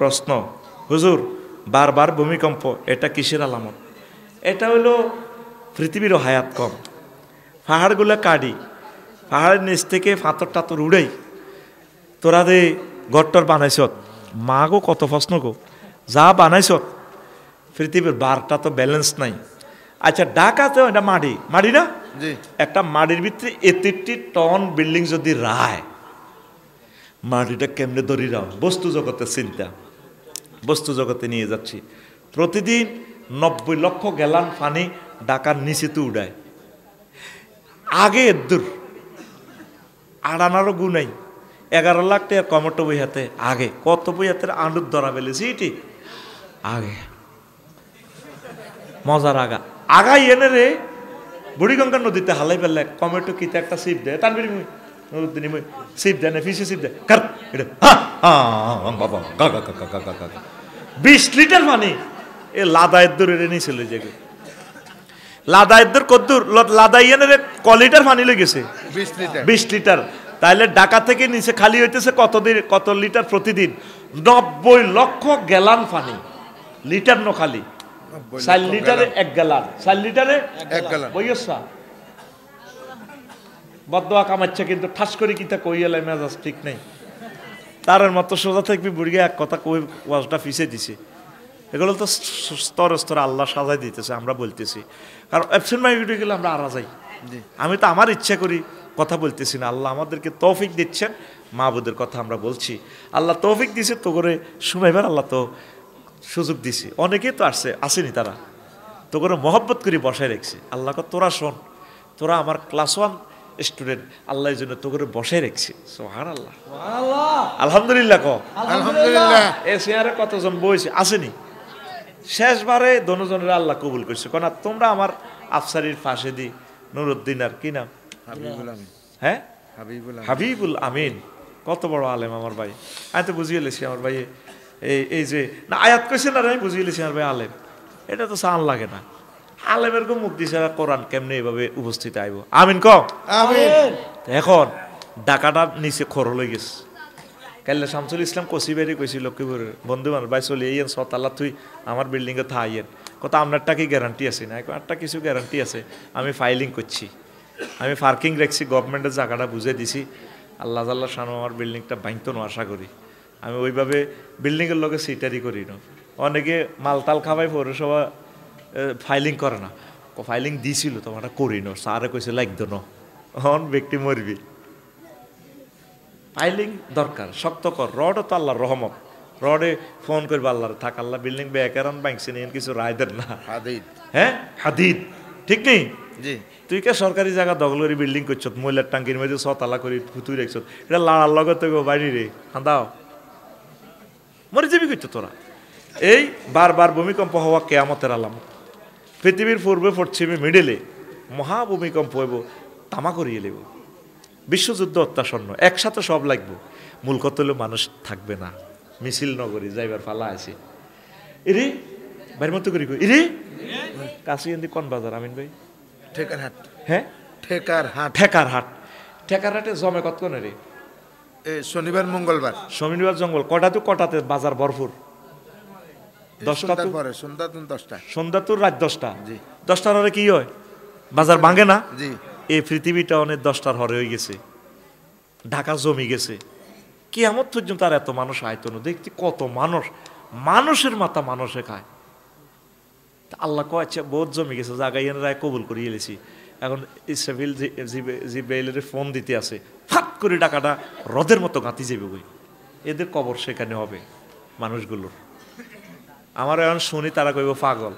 প্রশ্ন, হুজুর বারবার ভূমিকম্প, এটা কিসের আলামত? এটা হলো পৃথিবীরও হায়াত কম, পাহাড়গুলো কাটি, পাহাড়ের নিচ থেকে পাথর টাথর উড়াই, তোরা দে গট্টর বানাইছত, মা গো কত প্রশ্ন গো, যা বানাইছত, পৃথিবীর বারটা তো ব্যালেন্স নাই। আচ্ছা ঢাকাতেও এটা মাটি, মাটি না, একটা মাটির ভিতরে 63 টন বিল্ডিং যদি রায়, মাটিটা কেমনে ধরি রাও? বস্তু জগতের চিন্তা, বস্তু জগতে নিয়ে যাচ্ছি। প্রতিদিন 90 লক্ষ গ্যালন পানি ঢাকার নিচে তো উড়ায়। আগে এদুর আড়ানারও গুনাই 11 লাখ টাকা কমটো বইহাতে, আগে কত বইহাতের আলুর ধরা ফেলেছি এটি আগে মজার আগা আগাই এনে রে বুড়িগঙ্গা নদীতে হালাই ফেললে কমেটো কিতে একটা সিপ দেয়, তানবির সিপ দেয় না, ফিসে সিপ দেয়, 20 লিটার পানি এ লাদায়ের দূর এনে নিয়েছিল যে লাদায়ের দূর কদ্দূর লাদাইয়ানে রে ক লিটার পানি লেগেছে? 20 লিটার। তাহলে ঢাকা থেকে নিচে খালি হইতেছে কত লিটার প্রতিদিন? 90 লক্ষ গ্যালন পানি, লিটার ন খালি 4 লিটারে 1 গ্যালন, 4 লিটারে 1 গ্যালন বইয়সা বদদোয়া কামাচ্ছে, কিন্তু ঠাস করে কিতা কইয়ালে মেজাজ ঠিক নেই। তার মতো সোজা থাকবি বুড়ি এক কথা কই ওয়াজটা ফিসে দিছে। এগুলো তো স্তরে স্তরে আল্লাহ সাজাই দিতেছে, আমরা বলতেছি। কারণ অ্যাবসেন্ট মাইন্ডেড গেলে আমরা আরা যাই। আমি তো আমার ইচ্ছা করি কথা বলতেছি না, আল্লাহ আমাদেরকে তৌফিক দিচ্ছেন, মাহবুদের কথা আমরা বলছি। আল্লাহ তৌফিক দিছে তো করে শুনাইবার, আল্লাহ তো সুযোগ দিছে। অনেকেই তো আসেনি, তারা তো করে মহব্বত করে বসায় রেখেছে। আল্লাহ তোরা শোন, তোরা আমার ক্লাস 1 স্টুডেন্ট, আল্লাহ এই জন্য তো করে বসায় রেখেছে। সুবহানাল্লাহ, আলহামদুলিল্লাহ ক আলহামদুলিল্লাহ। এ চেয়ারে কতজন বইছে আসেনি? শেষবারে দনজনের আল্লাহ কবুল করছে। কেন তোমরা আমার আফসারির ফাঁসে দি নুরুদ্দিন আর কি নাম, হ্যাঁ হাবিবুল আমিন, কত বড় আলেম আমার ভাই। আমি তো বুঝিয়ে লেছি আমার ভাই, এই যে না আয়াত কইছে না, আমি বুঝিয়ে লেছি আমার ভাই আলেম। এটা তো সান লাগে না, আলেমের কো মুখ দিছে কোরআন কেমনে এভাবে উপস্থিত আইব। আমিন ক আমিন। এখন ঢাকাটা নিচে খরল হয়ে গেছে। কাল্লা শামসুল ইসলাম কসিবাড়ি কইছি লক্ষ্মীপুরের বন্ধু মানুষ, ভাই চলে আইয়েন সতাল্লা তুই আমার বিল্ডিংয়ে থা আইয়েন। কত আপনারটা কি গ্যারান্টি আছে? না একটা কিছু গ্যারান্টি আছে, আমি ফাইলিং করছি, আমি পার্কিং রাখছি, গভর্নমেন্টের জায়গাটা বুঝে দিছি। আল্লাহ জাল্লাহ শানু আমার বিল্ডিংটা ভাঙতো না আশা করি। আমি ওইভাবে বিল্ডিংয়ের লগে সিটারি করি না। অনেকে মালতাল খাবাই পৌরসভা ফাইলিং করে না, ফাইলিং দিছিল তোমার করি না, স্যারে কইছে লাগতো না, হন ব্যক্তি মরবি। ফাইলিং দরকার, শক্ত কর। রডও তো আল্লাহর রহমত, রডে ফোন করবে আল্লাহর, থাক আল্লাহ বিল্ডিং বেকারণ ভাঙছে নিয়ে কিছু রায় দেন না। হ্যাঁ হাদিদ ঠিক নেই জি। তুই কে সরকারি জায়গা দখল করে বিল্ডিং করছ, মহিলার টাঙ্কির মধ্যে 6 তালা করে তুই রাখছ, এটা লাড়ার লগত বাড়ি রে হাঁদাও মরে যাবি করতো তোরা। এই বারবার ভূমিকম্প হওয়া কেয়ামতের আলামত। পৃথিবীর পূর্বে পশ্চিমে মিডলে মহাভূমিকম্প হইব, তামা করিয়ে নেব, বিশ্বযুদ্ধ অত্যাসন্ন, একসাথে সব লাগবো। মূল কত হলেও মানুষ থাকবে না, মিছিল নগরী যাইবার ফালা আছে। এরে বাইর মতো করি এরে কাছে কোন বাজার আমিন ভাই? ঠেকার হাট। হ্যাঁ ঠেকার হাট, ঠেকার হাট। ঠেকার হাটে জমে কতক্ষণ রে? শনিবার মঙ্গলবার, শনিবার জঙ্গল কটা তো কটাতে বাজার ভরপুর। 10টা পরে সন্ধ্যা 10টা, সন্ধ্যা তো রাত 10টা। 10টার হরে কি হয়? বাজার ভাঙে না জি। এই পৃথিবীটা অনেক 10টার হরে হয়ে গেছে, ঢাকা জমি গেছে। কিয়ামত পর্যন্ত আর এত মানুষ আয়তো না। দেখতে কত মানুষ, মানুষের মাথা মানুষে খায়। আল্লাহ কয় আচ্ছা বহুত জমি গেছে, জায়গায় রায় কবুল করিয়ে এলেছি। এখন ইসরাফিল জিব্রাইলের ফোন দিতে আছে, ফাট করে টাকাটা হ্রদের মতো গাঁতি যাবে বই, এদের কবর সেখানে হবে মানুষগুলোর। আমার এখন শুনি তারা কইব পাগল,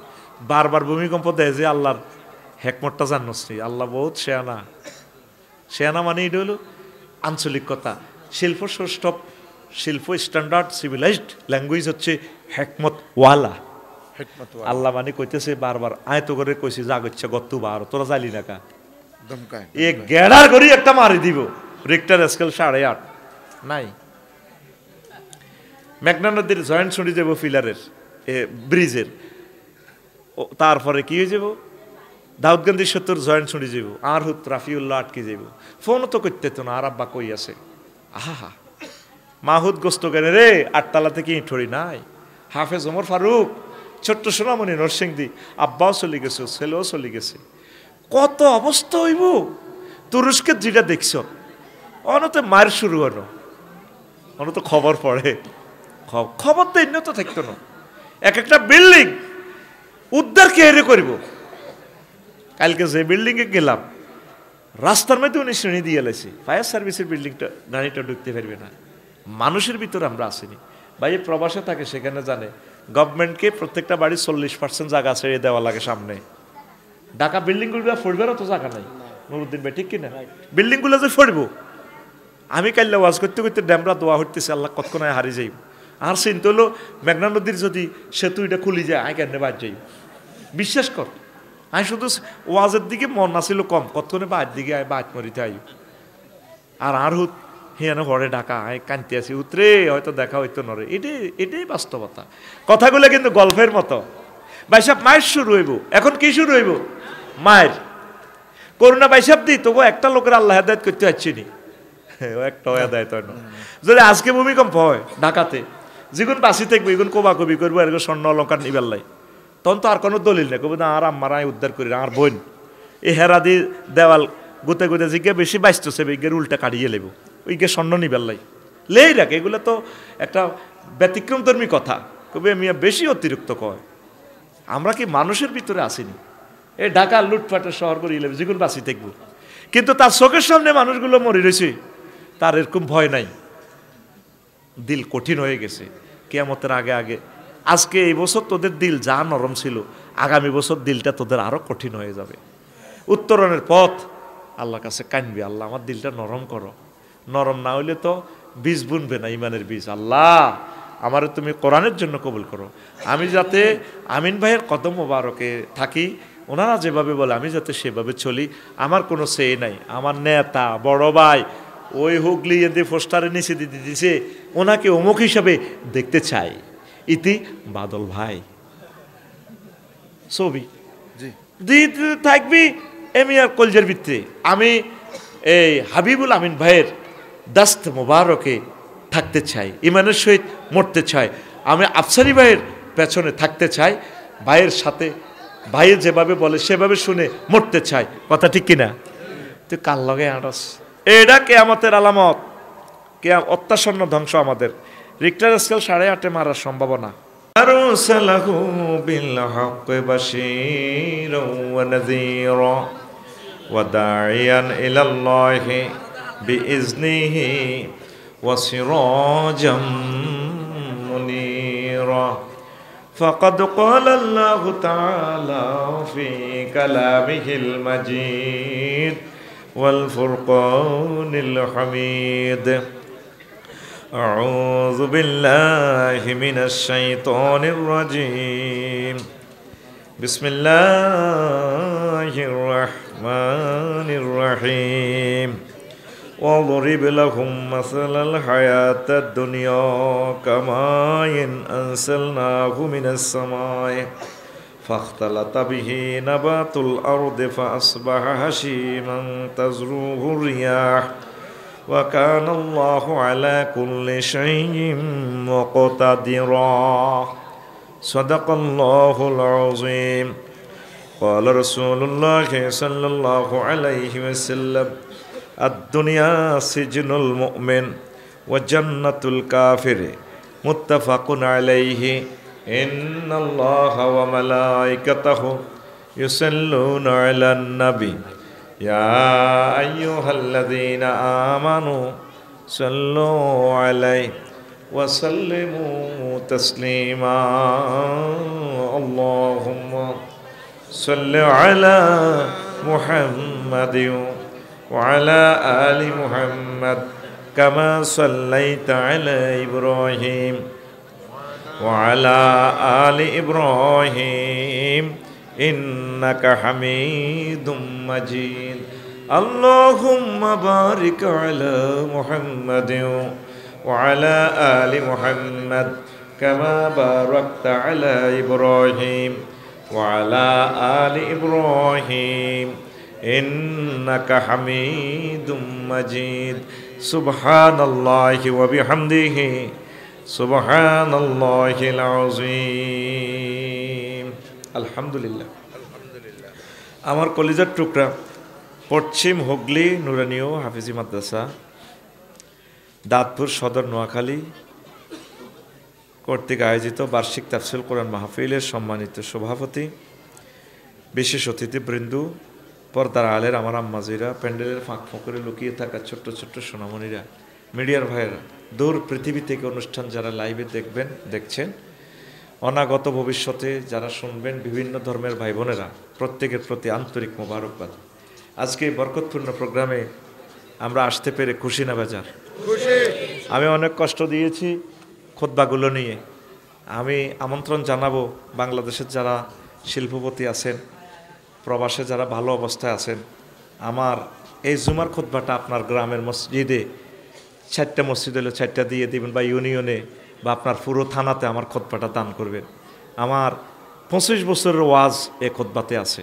বারবার ভূমিকম্প দেয় যে আল্লাহর হেকমতটা জানছি। আল্লাহ বহুত শেয়ানা, শেয়ানা মানে এটা হলো আঞ্চলিক কথা। শিল্প সৌষ্ঠব, শিল্প স্ট্যান্ডার্ড সিভিলাইজড ল্যাঙ্গুয়েজ হচ্ছে হেকমত ওয়ালা। আল্লাহ মানে কইতেছে বারবার আয় তো করে কইছি জাগচ্ছে গত্তু বার, তোরা জালি না কা এ গেড়ার করি একটা মারি দিব। রিক্টার স্কেল 8.5 নাই। মেঘনা নদীর জয়েন্ট ছুটি যাব ফিলারের ব্রিজের, তারপরে কি হয়ে যাব দাউদগঞ্জের 70 জয়েন্ট ছুটি যাব, আর হুত রাফিউল্লাহ আটকে যাব। ফোনও তো করতে তো না, আর আব্বা কই আছে। আহা মাহুদ গোস্ত কেনে রে, 8 তলা থেকে ইঁটড়ি নাই। হাফেজ ওমর ফারুক, ছোট্ট সোনামণি নরসিংদী, আব্বাও চলে গেছে, ছেলেও চলে গেছে। কত অবস্থা হইব। তুরস্কের যেটা দেখছ, অনতে মার শুরু হলো, অনত খবর পড়ে, খবর তো ইন্নত থাকতো না। এক একটা বিল্ডিং উদ্ধার কে এরে করব। কালকে যে বিল্ডিংয়ে গেলাম, রাস্তার মধ্যে উনি শ্রেণী দিয়ে এলেছি, ফায়ার সার্ভিসের বিল্ডিংটা, গাড়িটা ঢুকতে পারবে না। মানুষের ভিতরে আমরা আসিনি ভাই। প্রবাসে থাকে, সেখানে জানে গভর্নমেন্টকে প্রত্যেকটা বাড়ির 40% জায়গা ছেড়ে দেওয়া লাগে সামনে। ঢাকা বিল্ডিংগুলো ফোড়বেরও তো জায়গা নাই নুরুদ্দিন ভাই, ঠিক কিনা? বিল্ডিংগুলো যে ফোড়ব, আমি কাইলে ওয়াজ করতে করতে ড্যামরা দোয়া হইতেছে, আল্লাহ কতক্ষণ হারিয়ে যাইব। আর চিন্তা হলো মেঘনা নদীর যদি সেতু এটা খুলি যায়, আই কেন বাদ যাইব। বিশ্বাস কর, আমি শুধু ওয়াজের দিকে মন আসিল কম, কতক্ষণে বাদ দিকে আয় বাদ মরিতে আই। আর হুত হিয়ানো ঘরে ঢাকা, আয় কানতে আসি উতরে, হয়তো দেখা হইতো নরে। এটাই বাস্তবতা। কথাগুলো কিন্তু গল্পের মতো। বাইসাব মায়ের শুরু হইব, এখন কি শুরু হইব? মায়ের করোনা বাইসাব দি, তবু একটা লোকের আল্লাহ হেদায়েত করতে পারছি নি, একটা হেদায়েত হয় না। যদি আজকে ভূমিকম্প হয় ঢাকাতে, যেগুন বাঁচি থাকবো এগুন কোবা কবি করবো, এরকম স্বর্ণ অলঙ্কার নিবার লাই, তখন তো আর কোনো দলিল নেই। কবি না আর আম্মারা উদ্ধার করি, আর বোন এই হেরা দি দেওয়াল গুতে গুতে জিগে বেশি বাঁচতেছে, বিজ্ঞের উল্টা কাটিয়ে লেব, ওইকে স্বর্ণ নিবার লাই লেই রাখে। এগুলো তো একটা ব্যতিক্রমধর্মী কথা, কবি মিয়া বেশি অতিরিক্ত কয়। আমরা কি মানুষের ভিতরে আসিনি? এই ঢাকা লুটপাটের শহর করে ইলেব, যেগুলো বাঁচি থাকবো, কিন্তু তার চোখের সামনে মানুষগুলো মরে রয়েছে, তার এরকম ভয় নাই। দিল কঠিন হয়ে গেছে কিয়ামতের আগে আগে। আজকে এই বছর তোদের দিল যা নরম ছিল, আগামী বছর দিলটা তোদের আরো কঠিন হয়ে যাবে। উত্তরণের পথ, আল্লাহর কাছে কানবি, আল্লাহ আমার দিলটা নরম করো। নরম না হইলে তো বীজ বুনবে না, ইমানের বীজ। আল্লাহ আমারে তুমি কোরআনের জন্য কবুল করো। আমি যাতে আমিন ভাইয়ের কদম মোবারকে থাকি, ওনারা যেভাবে বলে আমি যাতে সেভাবে চলি। আমার কোনো সে নাই। আমার নেতা বড় ভাই ওই হুগলি এদের পোস্টারে নিচে দিতে দিছে, ওনাকে অমুক হিসাবে দেখতে চাই। ইতি বাদল ভাই ছবি থাকবি এমি আর কলজের ভিত্তি। আমি এই হাবিবুল আমিন ভাইয়ের দাস্ত মোবারকে থাকতে চাই, ইমানের সহিত মরতে চাই। আমি আফসারি ভাইয়ের পেছনে থাকতে চাই, ভাইয়ের সাথে ভাইয়ের যেভাবে বলে সেভাবে শুনে মরতে চাই। কথা ঠিক কিনা? তুই কার লগে আড়স? এটা কিয়ামতের আলামত, অত্যাসন্ন ধ্বংস আমাদের। রিক্টার স্কেল 8.5 মারার সম্ভাবনা। আরসালাহু বিল হাক্কি বাশীরাও ওয়া নাযীরা ওয়া দাঈয়ান ইলাল্লাহি বিইজনিহি ওয়া সিরাজাম মুনীরা। فقد قال الله تعالى في كلامه المجيد والفرقان الحميد. أعوذ بالله من الشيطان الرجيم. بسم الله الرحمن الرحيم. واضرب لهم مثل الحياة الدنيا كماء أنزلناه من السماء فاختلط به نبات الأرض فأصبح هشيما تذروه الرياح وكان الله على كل شيء مقتدرا. صدق الله العظيم. قال رسول الله صلى الله عليه وسلم الدنيا سجن المؤمن وجنة الكافر متفق عليه. إن الله وملائكته يصلون على النبي يا أيها الذين آمنوا صلوا عليه وسلموا تسليما. اللهم صل على محمد وعلى آل محمد كما صليت على إبراهيم وعلى آل إبراهيم إنك حميد مجيد. اللهم بارك على محمد وعلى آل محمد كما باركت على إبراهيم وعلى آل إبراهيم إنك حميد مجيد. সুবহানাল্লাহি ওয়া বিহামদিহি সুবহানাল্লাহিল আযীম। আলহামদুলিল্লাহ। আমার কলিজার টুকরা পশ্চিম হুগলি নুরানীয় হাফিজি মাদ্রাসা দাঁতপুর সদর নোয়াখালী কর্তৃক আয়োজিত বার্ষিক তাফসীর কোরআন মাহফিলের সম্মানিত সভাপতি, বিশেষ অতিথিবৃন্দ, পর্দার আলের আমার আম্মাজিরা, প্যান্ডেলের ফাঁক ফোঁকরে লুকিয়ে থাকা ছোট্ট ছোট্ট সোনামণিরা, মিডিয়ার ভাইয়েরা, দূর পৃথিবী থেকে অনুষ্ঠান যারা লাইভে দেখছেন, অনাগত ভবিষ্যতে যারা শুনবেন, বিভিন্ন ধর্মের ভাই বোনেরা, প্রত্যেকের প্রতি আন্তরিক মোবারকবাদ। আজকে এই বরকতপূর্ণ প্রোগ্রামে আমরা আসতে পেরে খুশি না বেজার? আমি অনেক কষ্ট দিয়েছি খুতবাগুলো নিয়ে। আমি আমন্ত্রণ জানাবো বাংলাদেশের যারা শিল্পপতি আছেন, প্রবাসে যারা ভালো অবস্থায় আছেন, আমার এই জুমার খুতবাটা আপনার গ্রামের মসজিদে, 4টা মসজিদ হলে 4টা দিয়ে দিবেন, বা ইউনিয়নে বা আপনার পুরো থানাতে আমার খুতবাটা দান করবেন। আমার 25 বছরের ওয়াজ এ খুতবাতে আছে।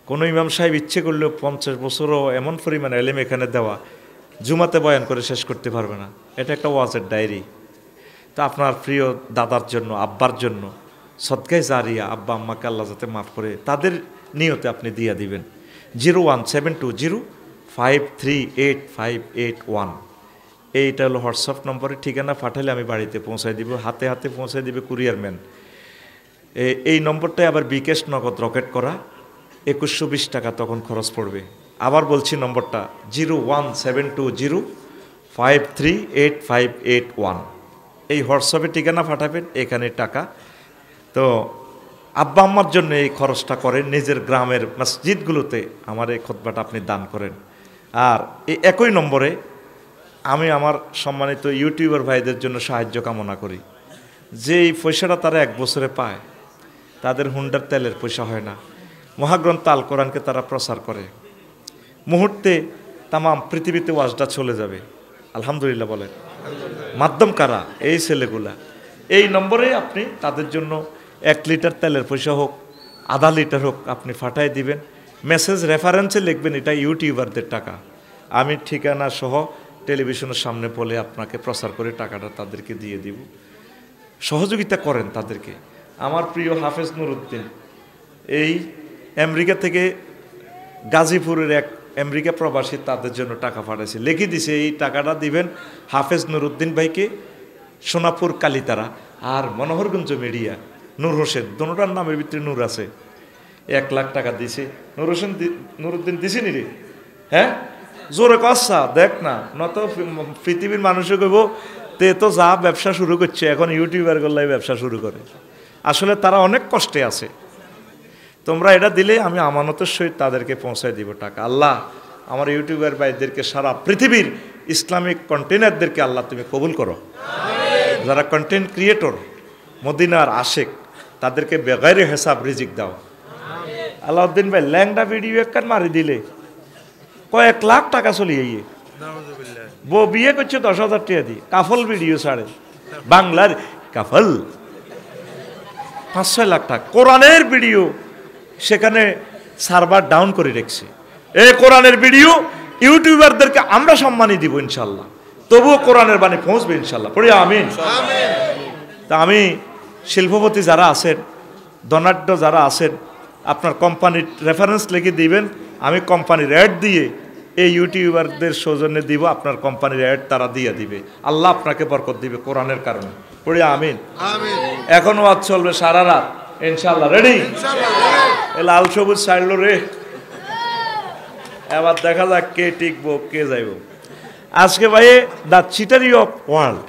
কোনো ইমাম সাহেব ইচ্ছে করলেও 50 বছরও এমন পরিমাণে এলেম এখানে দেওয়া জুমাতে বয়ান করে শেষ করতে পারবে না। এটা একটা ওয়াজের ডায়েরি। তা আপনার প্রিয় দাদার জন্য, আব্বার জন্য সদকায়ে জারিয়া, আব্বা আম্মাকে আল্লাহ যাতে মাফ করে তাদের নিয়তে আপনি দিয়ে দিবেন। 01720538581। এইটা হলো হোয়াটসঅ্যাপ নম্বরে ঠিকানা পাঠালে আমি বাড়িতে পৌঁছায় দিব, হাতে হাতে পৌঁছায় দিবে কুরিয়ারম্যান। এই নম্বরটায় আবার বিকাশ নগদ রকেট করা 2120 টাকা তখন খরচ পড়বে। আবার বলছি নম্বরটা 01720538581। এই হোয়াটসঅ্যাপে ঠিকানা পাঠাবেন, এখানে টাকা। তো আব্বা আম্মার জন্য এই খরচটা করেন, নিজের গ্রামের মসজিদগুলোতে আমার এই খুতবাটা আপনি দান করেন। আর এই একই নম্বরে আমি আমার সম্মানিত ইউটিউবার ভাইদের জন্য সাহায্য কামনা করি। যে এই পয়সাটা তারা 1 বছরে পায়, তাদের হুন্ডার তেলের পয়সা হয় না। মহাগ্রন্থ আল কোরআনকে তারা প্রচার করে, মুহূর্তে তাম পৃথিবীতে ওয়াজটা চলে যাবে। আলহামদুলিল্লাহ বলেন। মাধ্যম কারা? এই ছেলেগুলা। এই নম্বরে আপনি তাদের জন্য 1 লিটার তেলের পয়সা হোক, আধা লিটার হোক, আপনি ফাটাই দিবেন। মেসেজ রেফারেন্সে লিখবেন এটা ইউটিউবারদের টাকা। আমি ঠিকানা সহ টেলিভিশনের সামনে বলে আপনাকে প্রচার করে টাকাটা তাদেরকে দিয়ে দিব। সহযোগিতা করেন তাদেরকে। আমার প্রিয় হাফেজ নুরুদ্দিন এই আমেরিকা থেকে, গাজীপুরের এক আমেরিকা প্রবাসী, তাদের জন্য টাকা পাঠাইছে, লিখে দিছে এই টাকাটা দিবেন হাফেজ নুরুদ্দিন ভাইকে, সোনাপুর কালীতারা আর মনোহরগঞ্জ মিডিয়া, নূর হোসেন, দোনোটার নামের ভিতরে নূর আছে। 1 লাখ টাকা দিছে। নূর হোসেন নুরুদ্দিন দিছে নি রে? হ্যাঁ, জোরে কসা দেখ না, নত পৃথিবীর মানুষে কইব তে তো যা ব্যবসা শুরু করছে, এখন ইউটিউবার গুলাই ব্যবসা শুরু করে। আসলে তারা অনেক কষ্টে আছে। তোমরা এটা দিলে আমি আমানতের সহিত তাদেরকে পৌঁছায় দিব টাকা। আল্লাহ আমার ইউটিউবার ভাইদেরকে, সারা পৃথিবীর ইসলামিক কন্টেনারদেরকে আল্লাহ তুমি কবুল করো। যারা কন্টেন্ট ক্রিয়েটর, মদিনার আশেক, তাদেরকে বেগাইরে হিসাব রিজিক দাও। আলাউদ্দিন ভাই ল্যাংডা ভিডিও একখান মারি দিলে কয়েক লাখ টাকা চলিয়ে গিয়ে, বউ বিয়ে করছে 10,000 টাকা দিয়ে, কাফল ভিডিও ছাড়ে, বাংলার কাফল 5-6 লাখ টাকা। কোরআনের ভিডিও সেখানে সার্ভার ডাউন করে রেখেছে। এই কোরআনের ভিডিও ইউটিউবারদেরকে আমরা সম্মানী দিব ইনশাল্লাহ, তবুও কোরআনের বাণী পৌঁছবে ইনশাল্লাহ। পড়ি আমিন। তা আমি শিল্পপতি যারা আছেন, ধনাঢ্য যারা আছেন, আপনার কোম্পানির রেফারেন্স লিখে দিবেন, আমি কোম্পানির অ্যাড দিয়ে এই ইউটিউবারদের সৌজন্যে দিব, আপনার কোম্পানির অ্যাড তারা দিয়ে দিবে। আল্লাহ আপনাকে বরকত দিবে কোরআনের কারণে। পড়ি আমিন। এখন ওয়াজ চলবে সারা রাত ইনশাল্লাহ। রেডি? এ লাল সবুজ ছাড়লো রে, এবার দেখা যাক কে টিকবো কে যাইব। আজকে ভাই দ্য চিটারি অফ ওয়ার্ল্ড,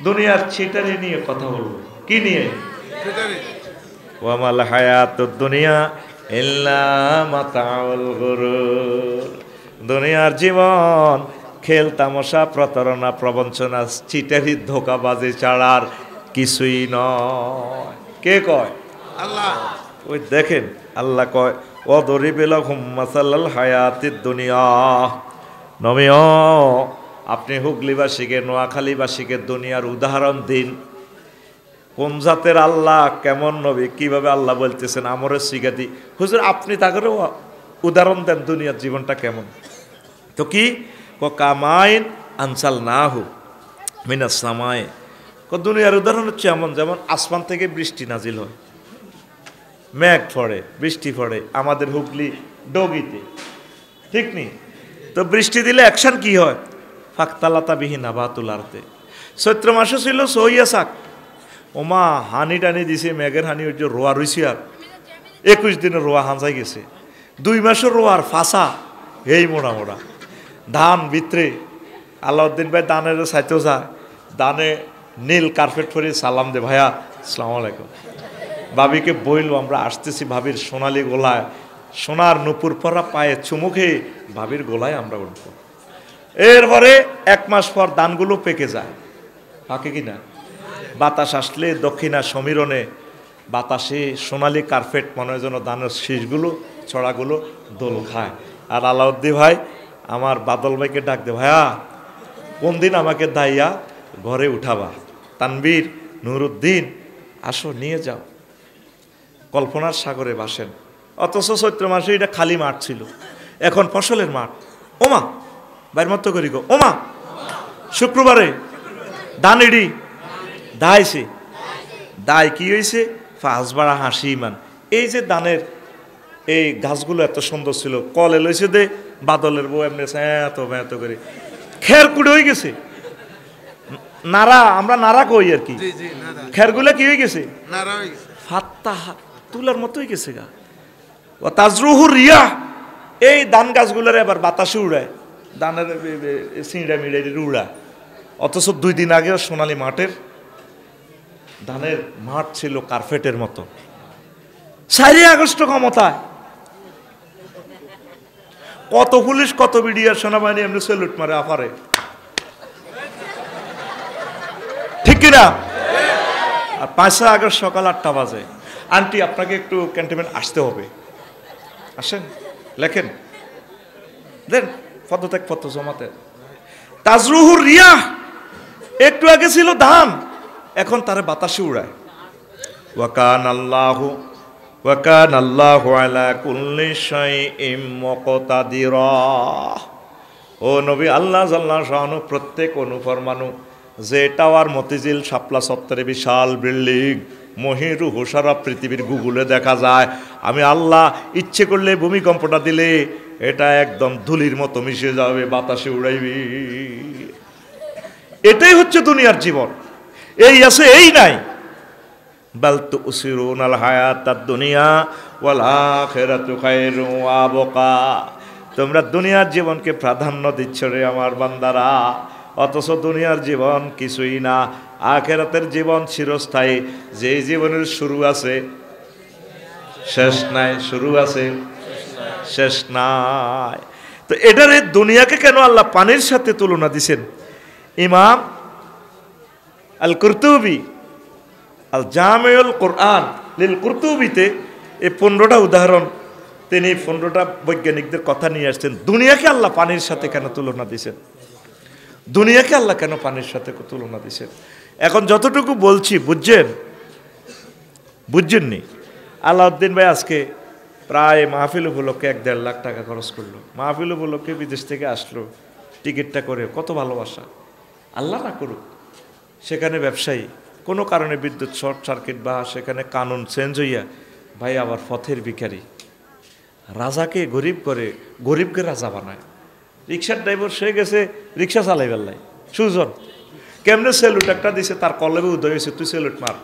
দুনিয়ার চিটারি নিয়ে কথা বলবো। কি নিয়ে? ওয়ামাল হায়াতুদ দুনিয়া ইল্লা মাতাউল গুরুর। দুনিয়ার জীবন খেল তামাশা, প্রতারণা, প্রবঞ্চনা, চিটারি, ধোকাবাজি ছাড়ার কিছুই নয়। কে কয়? আল্লাহ। ওই দেখেন আল্লাহ কয় ওয়াদরিব লাহুম মাসালাল হায়াতিদ দুনিয়া। নবীও আপনি হুগলিবাসীকে, নোয়াখালীবাসীকে দুনিয়ার উদাহরণ দিন। কোন জাতের আল্লাহ, কেমন নবী, কিভাবে আল্লাহ বলতেছেন আমরে শিখা দি। হুজুর আপনি তাদেরও উদাহরণ দেন দুনিয়ার জীবনটা কেমন। তো কি কামাইন আনসালনাহু মিনাস সামায়ে। দুনিয়ার উদাহরণ হচ্ছে এমন, যেমন আসমান থেকে বৃষ্টি নাজিল হয়, মেঘ পড়ে, বৃষ্টি পড়ে আমাদের হুগলি ডগিতে, ঠিক নেই? তো বৃষ্টি দিলে অ্যাকশন কি হয়? ফাকতালাতা বিহি নাবাতুল আরদে। চৈত্র মাসে ছিল সইয়া শাক, ওমা হানি টানি দিছে, মেঘের হানি হচ্ছে, রোয়া রইছি আর 21 দিনে রোয়া হাঁচাই গেছে। 2 মাসের রোয়ার ফাঁসা এই মোড়া মোড়া ধান ভিতরে। আলাউদ্দিন ভাই দানের সাইতেও যায়, দানে নীল কার্পেট পরে সালাম দে, ভাইয়া আসসালামু আলাইকুম। ভাবিকে বইল আমরা আসতেছি, ভাবির সোনালি গোলায় সোনার নুপুর পরা পায়ে চুমুকে ভাবির গোলায় আমরা উঠব। এরপরে 1 মাস পর ধানগুলো পেকে যায়, পাকে কিনা? বাতাস আসলে দক্ষিণা সমীরণে বাতাসে সোনালি কার্পেট মনে হয় যেন ধানের শীষগুলো ছড়াগুলো দোল খায়। আর আলাউদ্দিন ভাই আমার বাদল ভাইকে ডাক দে, ভাইয়া কোন দিন আমাকে দাইয়া ঘরে উঠাবা, তানবীর নুরুদ্দিন আসো নিয়ে যাও। কল্পনার সাগরে ভাসেন। অথচ চৈত্র মাসে এটা খালি মাঠ ছিল, এখন ফসলের মাঠ। ওমা বাইর মতো করি গো, ওমা শুক্রবারে ধান ইডি দাইছে, দায় কি হয়েছে? ফাঁসবাড়া হাসি ইমান। এই যে ধানের এই গাছগুলো এত সুন্দর ছিল, কলে লইছে দে বাদলের বউ এমনি এত এত করে খের কুড়ে হয়ে গেছে, নাড়া, আমরা নাড়া কই আর কি, খেরগুলা কি হয়ে গেছে? ফাত্তা তুলার মতো হয়ে গেছে গা। ও তাজরুহু রিয়া, এই ধান গাছগুলোর এবার বাতাসে উড়ায়, ধানের সিঁড়া মিড়াই উড়ায়। অথচ 2 দিন আগেও সোনালী মাঠের ধানের মাঠ ছিল কার্পেটের মতো। 4 আগস্ট ক্ষমতায় কত পুলিশ, কত বিডিআর, সেনাবাহিনী এমনি সেলুট মারে আফারে, ঠিক কিনা? আর 5 আগস্ট সকাল 8টা বাজে, আন্টি আপনাকে একটু ক্যান্টনমেন্ট আসতে হবে, আসেন, লেখেন, দেন পদত্যাগ পত্র জমাতে। তাজরুহুর রিয়া, একটু আগে ছিল ধান, এখন তারে বাতাসে উড়ায়। ওয়াকান আল্লাহু আলা কুল্লি শাইইন মুকতাদিরা। ও নবী, আল্লাহ জাল্লাহু শাআনু প্রত্যেক অনুপরমাণু, যে টাওয়ার মতিঝিল শাপলা চত্বরে বিশাল বিল্ডিং, মহিরুহ সারা পৃথিবীর গুগলে দেখা যায়, আমি আল্লাহ ইচ্ছে করলে ভূমিকম্পটা দিলে এটা একদম ধুলির মতো মিশে যাবে, বাতাসে উড়াইবি। এটাই হচ্ছে দুনিয়ার জীবন। এই আছে এই নাই। বাল তুসিরুনাল হায়াতাদ দুনিয়া ওয়াল আখিরাতু খায়রুন ওয়া আবকা। তোমরা দুনিয়ার জীবনকে প্রাধান্য দিচ্ছ রে আমার বান্দারা, অথচ দুনিয়ার জীবন কিছুই না, আখিরাতের জীবন চিরস্থায়ী। যেই জীবনের শুরু আছে শেষ নাই, শুরু আছে শেষ নাই। তো এটারে দুনিয়াকে কেন আল্লাহ পানির সাথে তুলনা দিছেন? ইমাম আল কুরতুবি আল জামিউল কুরআন লিল কুরতুবিতে এই 15টা উদাহরণ, তিনি 15টা বৈজ্ঞানিকদের কথা নিয়ে আসছেন। দুনিয়াকে আল্লাহ পানির সাথে কেন তুলনা দিছেন? দুনিয়াকে আল্লাহ কেন পানির সাথে তুলনা দিছেন? এখন যতটুকু বলছি বুঝছেন? বুঝছেননি? আলাউদ্দিন ভাই আজকে প্রায় মাহফিল উপলক্ষে 1-1.5 লাখ টাকা খরচ করলো। মাহফিল উপলক্ষে বিদেশ থেকে আসলো, টিকিটটা করে, কত ভালোবাসা। আল্লাহ না করুক সেখানে ব্যবসায়ী কোনো কারণে বিদ্যুৎ শর্ট সার্কিট বা সেখানে কানুন চেঞ্জ হইয়া ভাই আবার পথের ভিখারি, রাজাকে গরিব করে, গরিবকে রাজা বানায়। রিক্সার ড্রাইভার সে গেছে রিক্সা চালাই বেল্লাই, সুজন কেমনে সেলুট একটা দিছে, তার কলেবে উদয় হয়েছে, তুই সেলুট মার।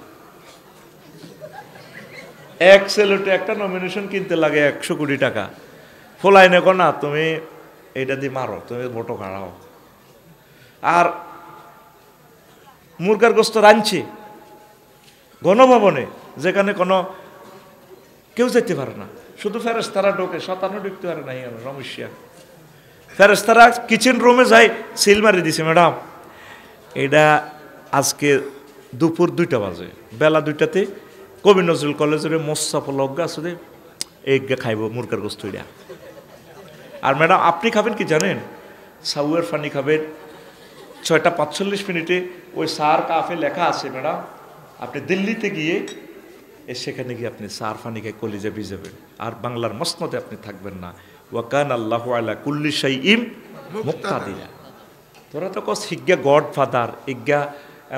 এক সেলুটে একটা নমিনেশন কিনতে লাগে 100 কোটি টাকা। ফোলাই নেকো না, তুমি এইটা দিয়ে মারো, তুমি ভোটো খাড়াও। আর মুরগার গোস্ত রাঁধছে গণভবনে, যেখানে কোনো কেউ যেতে পারে না, শুধু ফেরেশতারা ঢোকে, শতানো ঢুকতে পারে না। সমস্যা, ফেরেশতারা কিচেন রুমে যায়, সিল মারি দিছে, ম্যাডাম এটা আজকে দুপুর 2টা বাজে, বেলা 2টাতে কবি নজরুল কলেজের মোস্তাফা লগ্গা আছে, এই খাইব মুরগার গোস্ত এটা। আর ম্যাডাম আপনি খাবেন কি জানেন? সাউয়ের পানি খাবেন। 6টা 45 মিনিটে ওই সার কাফে লেখা আছে, ম্যাডাম আপনি দিল্লিতে গিয়ে সেখানে গিয়ে আপনি সার পানি খাই কলিজা ভিজাবেন, আর বাংলার মসনদে আপনি থাকবেন না। ওয়াকান আল্লাহু আলা কুল্লি শাইইন মুক্তাদিরা। তোরা তো কস হিজ্ঞা গড ফাদার, ইজ্ঞা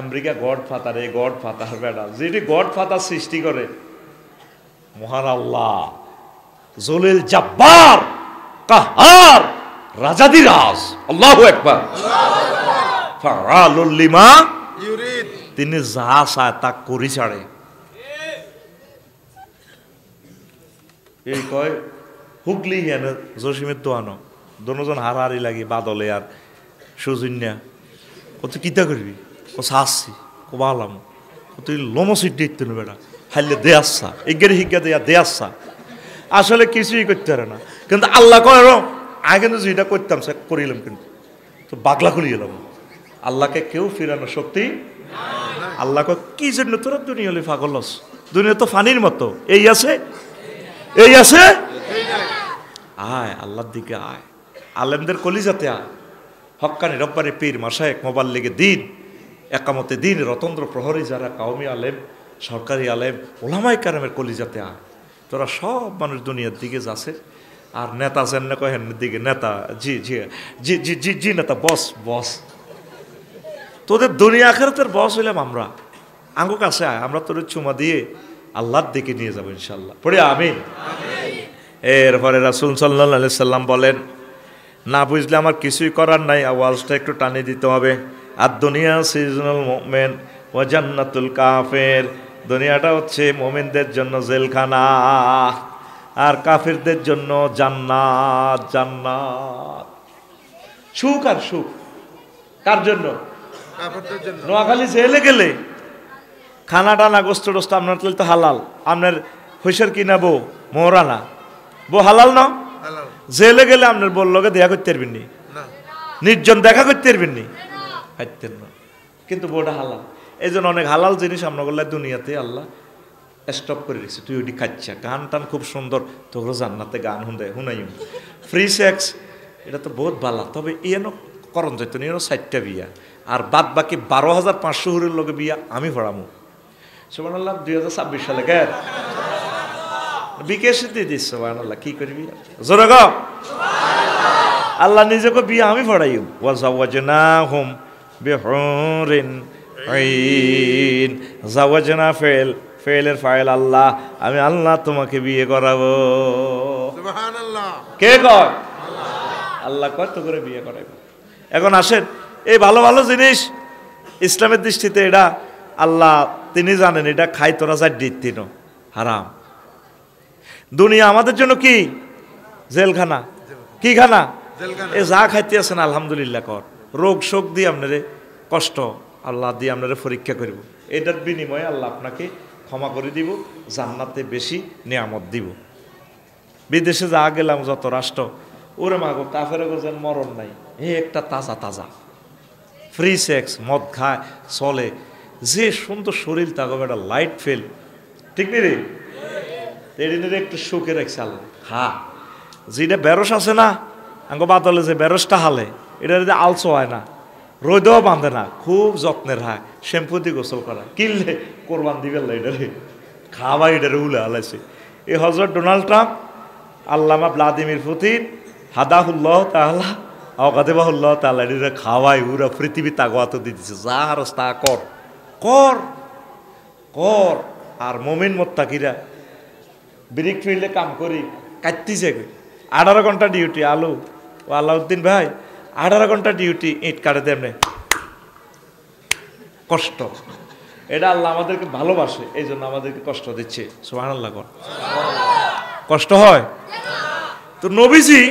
আমেরিকা গড ফাদার, এই গড ফাদার বেটা যেটি গড ফাদার সৃষ্টি করে মহান আল্লাহ, জলিল জাব্বার কাহার রাজাদিরাজ, আল্লাহু আকবার, ফাআলুল লিমা ইউরিদ, তিনি যা চায় তা করি ছাড়ে। এই কয় হুগলি হেনে জসিমের দোয়ানো দোনোজন হারাহারি লাগি বাদলে আর সুজন্যা কত কিতা করবি ও সাসছি কো বালাম তুই লোমসিট দিতে না বেটা হাইলে দে আসছা এগের হিজ্ঞা দেয়া দে আসছা, আসলে কিছুই করতে পারে না। কিন্তু আল্লাহ কয় আগে কিন্তু যেটা করতাম সে করিলাম, কিন্তু তো বাগলা খুলি গেলাম। আল্লাহকে কেউ ফিরানোর শক্তি, আল্লাহ কয় কি জন্য তোরা দুনিয়া হলে পাগল হস, দুনিয়া তো ফানির মতো, এই আছে এই আছে, আয় আল্লাহর দিকে আয়, আলেমদের কলিজাতে আয়, হক্কানি রব্বানি পীর মাশায়েখ মোবাইল লেগে দিন একামতে দিন রতন্দ্র প্রহরী যারা কাওমি আলেম সরকারি আলেম ওলামাই কারামের কলিজাতে আয়। তোরা সব মানুষ দুনিয়ার দিকে যাচ্ছে, আর নেতা যেন না কহেন দিকে নেতা, জি জি জি জি জি জি নেতা বস বস, তোদের দুনিয়া আখিরাতের বস হইলাম আমরা, আঙ্গু কাছে আয়, আমরা তোদের চুমা দিয়ে আল্লাহর দিকে নিয়ে যাবো ইনশাল্লাহ, পড়ে আমিন। এরপরে রাসূল সাল্লাল্লাহু আলাইহি সাল্লাম বলেন, না বুঝলে আমার কিছুই করার নাই, আওয়াজটা একটু টানে দিতে হবে। আর দুনিয়া সিজনুল মুমিন ওয়া জান্নাতুল কাফির, দুনিয়াটা হচ্ছে মুমিনদের জন্য জেলখানা আর কাফিরদের জন্য জান্নাত। জান্নাত সুখ আর সুখ কার জন্য? কাফিরদের জন্য। নোয়াখালী জেলে গেলে খানা টানা গোস্ত টোস্ত আপনার তো হালাল, আপনার হইসার কিনা বউ মোহরানা বউ হালাল না, জেলে গেলে আপনার বলল দেখা করতে পারবেন নি, নির্জন দেখা করতে পারবেন নি, খাইতেন না, কিন্তু বউটা হালাল। এই জন্য অনেক হালাল জিনিস আমরা বললাম দুনিয়াতে আল্লাহ স্টপ করে রেখেছে, তুই ওটি খাচ্ছা। গান টান খুব সুন্দর, তোর জান্নাতে গান শুনাই ফ্রি সেক্স, এটা তো বহুত ভালো, তবে এনো করণ যাইতো না, এনো 60টা বিয়া আর বাদ বাকি 12,500 হুরের লগে বিয়া আমি ভরামু। সুবহানাল্লাহ 2026 সালে কে বিকেশ দিয়ে দিস, সুবহানাল্লাহ কি করবি জোরে গো আল্লাহ নিজেকে বিয়া আমি ভরাইম। ওয়া জাওয়াজনাহুম বিহুরিন আইন, জাওয়াজনা ফেলের ফাইল আল্লাহ, আমি আল্লাহ তোমাকে বিয়ে করাবো। সুবহানাল্লাহ কে কয়? আল্লাহ কয় তো করে বিয়ে করাবো। এখন আসেন এই ভালো ভালো জিনিস ইসলামের দৃষ্টিতে এটা আল্লাহ তিনি জানেন এটা খাই তোরা যা দিন হারাম। দুনিয়া আমাদের জন্য কি জেলখানা, কি খানা? এ যা খাইতে আছেন আলহামদুলিল্লাহ কর, রোগ শোক দিয়ে আপনারে কষ্ট আল্লাহ দিয়ে আপনারে পরীক্ষা করব, এটার বিনিময়ে আল্লাহ আপনাকে ক্ষমা করে দিব, জান্নাতে বেশি নিয়ামত দিব। বিদেশে যা গেলাম যত রাষ্ট্র ওরে মাগো কাফের যেন মরণ নাই, একটা তাজা তাজা ফ্রি সেক্স, মদ খায় চলে, যে সুন্দর শরীর তাকে একটা লাইট ফেল, ঠিক নেই রে, এদিনের একটু সুখে রাখছে আল্লাহ। হ্যাঁ যেটা বেরস আছে না আঙ্গ বাদলে যে বেরসটা হালে এটা যদি আলসো হয় না, রোদেও বাঁধে না, খুব যত্নের হয়, শ্যাম্পু দিয়ে গোসল করা, কিনলে কোরবান দিবে এটারে খাওয়া, এটারে উলে হালাইছে। এই হজরত ডোনাল্ড ট্রাম্প আল্লামা ভ্লাদিমির পুতিন হাদাহুল্লাহ তাআলা আওকাদেবাহুল্লাহ তাআলা এটারে খাওয়াই উরা পৃথিবী তাগোয়াত দিতেছে, যা হারস তা কর কর কর। আর মুমিন মুত্তাকিরা ব্রিক ফিল্ডে কাম করি কাটতিছে 18 ঘন্টা ডিউটি। আলু ও আলাউদ্দিন ভাই 18 ঘন্টা ডিউটি, ইট কাটে দেমনে কষ্ট। এটা আল্লাহ আমাদেরকে ভালোবাসে, এই জন্য আমাদেরকে কষ্ট দিচ্ছে। সুবহানাল্লাহ কর, কষ্ট হয় তো। নবীজি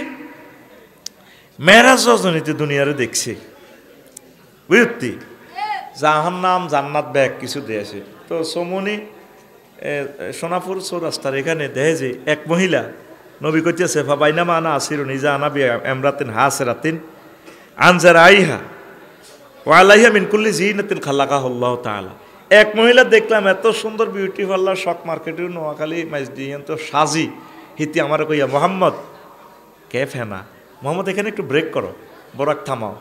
মেরাজ রজনীতে দুনিয়ারে দেখছে বুঝতি, জাহান্নাম জান্নাত ব্যাগ কিছু দিয়েছে। তো সমনি সোনাপুর চৌরাস্তার এখানে দেখে যে এক মহিলা নবী কইতেছে ফাবাইনামা আনা আসিরু নিজা আনা বি আমরাতিন হাসরাতিন আনজার আইহা ওয়া আলাইহা মিন কুল্লি জিনাতিন খালাকাহুল্লাহু তাআলা। এক মহিলা দেখলাম এত সুন্দর বিউটি পার্লার শক মার্কেটে নোয়াখালী মাইজদিয়ান তো সাজি হিতি আমার কইয়া মোহাম্মদ কে ফেনা মোহাম্মদ এখানে একটু ব্রেক করো, বরাক থামাও,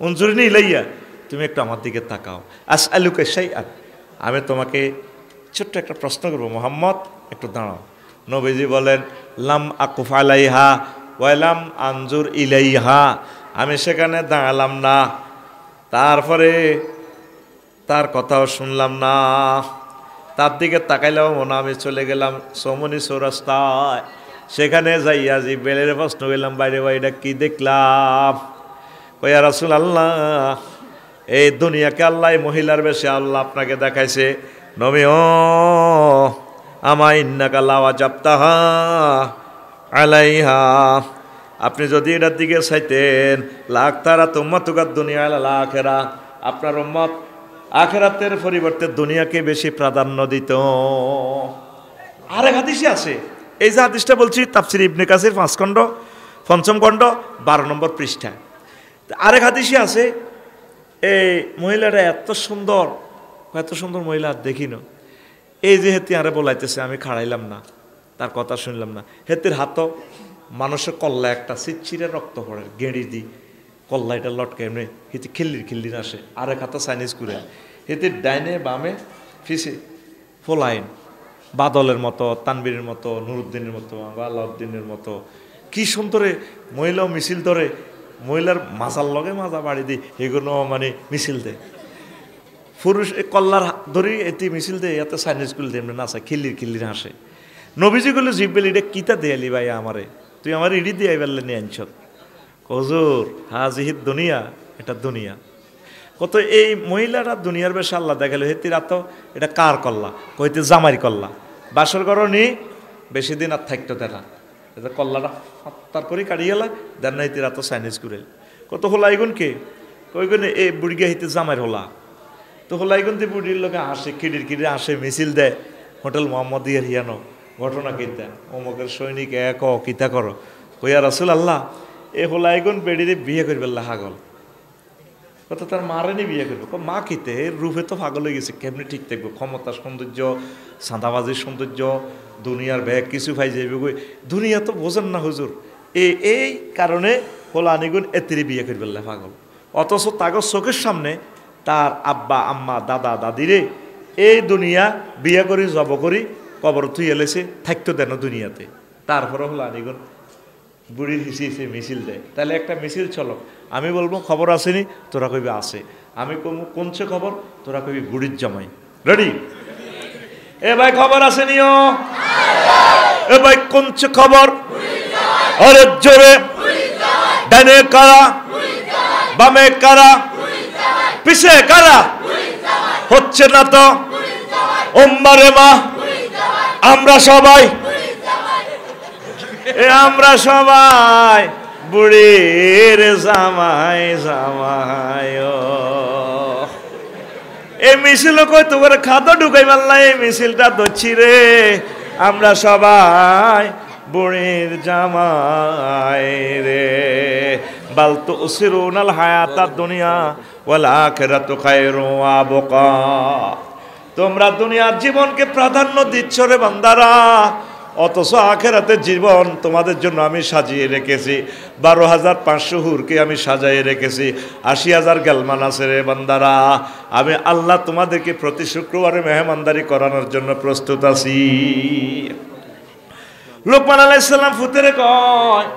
উনজুরিনি ইলাইয়া তুমি একটু আমার দিকে তাকাও, আসআলুকা শাইআন আমি তোমাকে ছোট্ট একটা প্রশ্ন করবো মোহাম্মদ একটু দাঁড়াও। নবীজি বলেন লাম আকুফ আলাইহা ওয়ালাম আনজুর ইলাইহা, আমি সেখানে দাঁড়ালাম না, তারপরে তার কথাও শুনলাম না, তার দিকে তাকাইলাম না, আমি চলে গেলাম সমনি চৌরাস্তায়। সেখানে যাইয়া জিব্রাইলের প্রশ্ন গেলাম, বাইরে বাইরে কি দেখলাম? কইয়া রাসূলুল্লাহ, এই দুনিয়াকে আল্লাহ মহিলার বেশে আল্লাহ আপনাকে দেখাইছে। নবী ও আমায় ইন্নাকা লাওয়াজাবতাহা আলাইহা, আপনি যদি এটার দিকে চাইতেন, লাখ তারা তুম্মাতুকা দুনিয়া আলাল আখিরা, আপনার উম্মত আখিরাতের পরিবর্তে দুনিয়াকে বেশি প্রাধান্য দিত। আরেক হাদিসে আছে, এই যে হাদিসটা বলছি তাফসির ইবনে কাসির 5 খণ্ড 5ম খণ্ড 12 নম্বর পৃষ্ঠা। আরেক হাদিসে আছে, এই মহিলাটা এত সুন্দর মহিলা দেখি না। এই যে হেতি আরে বলাইতেছে, আমি খাড়াইলাম না, তার কথা শুনলাম না। হেতির হাতও মানুষের কল্লা একটা চিটচিরে রক্ত পড়ে, গেঁড়ি দি কল্লা এটা লটকে এমনি হেতি খিল্লির আসে। আরেক হাতে চাইনিজ করে হেতির ডাইনে বামে ফিসে ফোলাইন, বাদলের মতো, তানবীরের মতো, নুরুদ্দিনের মতো, আলাউদ্দিনের মতো, কি সুন্দরে মহিলাও মিছিল ধরে, মহিলার মাজার লগে মাজা বাড়ি দিই, এগুলো মানে মিছিল দেয়। পুরুষ কল্লার ধরি এটি মিছিল দেয়, এত চাইনিজ গুলো দিয়ে নাচা খিল্লির হাসে। নবীজিগুলো জিব্বেল এটা কিতা দেয়ালি ভাই আমারে, তুই আমার ইডি দিয়ে বেললে নিয়ে আনছ। হুজুর হাজিহিদ দুনিয়া, এটা দুনিয়া। কত এই মহিলারা দুনিয়ার বেশ আল্লাহ দেখালো, হেতির আত এটা কার কল্লা? কইতে জামাই কল্লা, বাসর করো নি বেশি দিন আর থাকতো দেনা, এটা কল্লাটা হত্যার করে কাড়ি গেলা দেন না, হেতির আত চাইনিজ করে। কত হলা এগুন কে কইগুন এই বুড়িয়া হিতে জামাইর হলা, তো হলা এগুন দিয়ে বুড়ির লোকে আসে, কিড়ির আসে, মিছিল দেয়। হোটেল মোহাম্মদিয়ার হিয়ানো ঘটনা কিতা, অমুকের সৈনিক এক কিতা করো, কইয়া রাসূলুল্লাহ এ হলা এগুন বেড়িরে বিয়ে করবে হাগল, কত তার মারেনি বিয়ে করবে। মা কিতে রূপে তো পাগল হয়ে গেছে, কেমনি ঠিক থাকবো? ক্ষমতার সৌন্দর্য, সাদাবাজির সৌন্দর্য, দুনিয়ার ব্যাগ কিছু পাই যাইবে, দুনিয়া তো বোঝেন না হুজুর। এই কারণে হলা আনিগুন এতিরি বিয়ে করবে পাগল। অথচ তাগর চোখের সামনে তার আব্বা আম্মা দাদা দাদিরে এই দুনিয়া বিয়ে করি জব করি কবর থুই এলেছে, থাকতো দেন দুনিয়াতে। তারপরে হলো আনিগুন বুড়ির হিসিয়ে মিছিল দেয়। তাহলে একটা মিছিল চলো, আমি বলবো খবর আসেনি, তোরা কইবি আছে। আমি কমু কোনছে খবর, তোরা কইবি বুড়ির জামাই। রেডি? এ ভাই খবর আসেনি? ও এ ভাই কোনছে খবর? আরে জোরে, ডানে কারা, বামে কারা, পিছে কারা? হচ্ছে না তো ওম্মারে মা, আমরা সবাই বুড়ির জামাই জামাই। এই মিছিল কই তোমার খাদ্য ঢুকাই পারলা, এই মিছিলটা ধরছি রে, আমরা সবাই বুড়ির জামাই রে। বাল তুসিরুনাল হায়াতাদ দুনিয়া ওয়াল আখিরাতু খায়রুন ওয়া আবকা, তোমরা দুনিয়ার জীবনকে প্রাধান্য দিচ্ছ রে বান্দারা, অথচ আখিরাতের জীবন তোমাদের জন্য আমি সাজিয়ে রেখেছি। 12,500 হুরকে আমি সাজিয়ে রেখেছি, 80,000 গেলমান আছে রে বান্দারা। আমি আল্লাহ তোমাদেরকে প্রতি শুক্রবারে মেহমানদারি করানোর জন্য প্রস্তুত আছি। লোকমান আলাইহিস সালাম ফুতেরে কয়,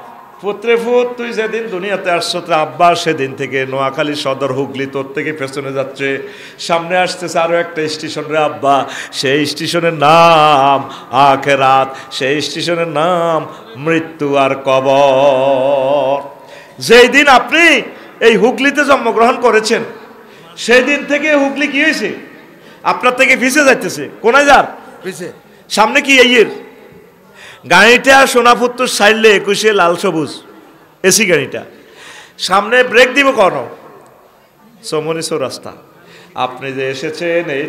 পুত্রে ফুত তুই যেদিন দুনিয়াতে আসছো তোর আব্বা সেদিন থেকে নোয়াখালী সদর হুগলি তোর থেকে পেছনে যাচ্ছে, সামনে আসতেছে আরো একটা স্টেশন রে আব্বা, সেই স্টেশনের নাম আখিরাত, সেই স্টেশনের নাম মৃত্যু আর কবর। যেই দিন আপনি এই হুগলিতে জন্মগ্রহণ করেছেন সেই দিন থেকে হুগলি কি হয়েছে? আপনার থেকে পিছে যাইতেছে। কোনায় যার পিছে? সামনে কি এই গাড়িটা সোনাপুত্তর সাইডলে 21 লাল সবুজ এসি গাড়িটা, সামনে ব্রেক দিব কোন? সমনি চৌরাস্তা। আপনি যে এসেছেন এই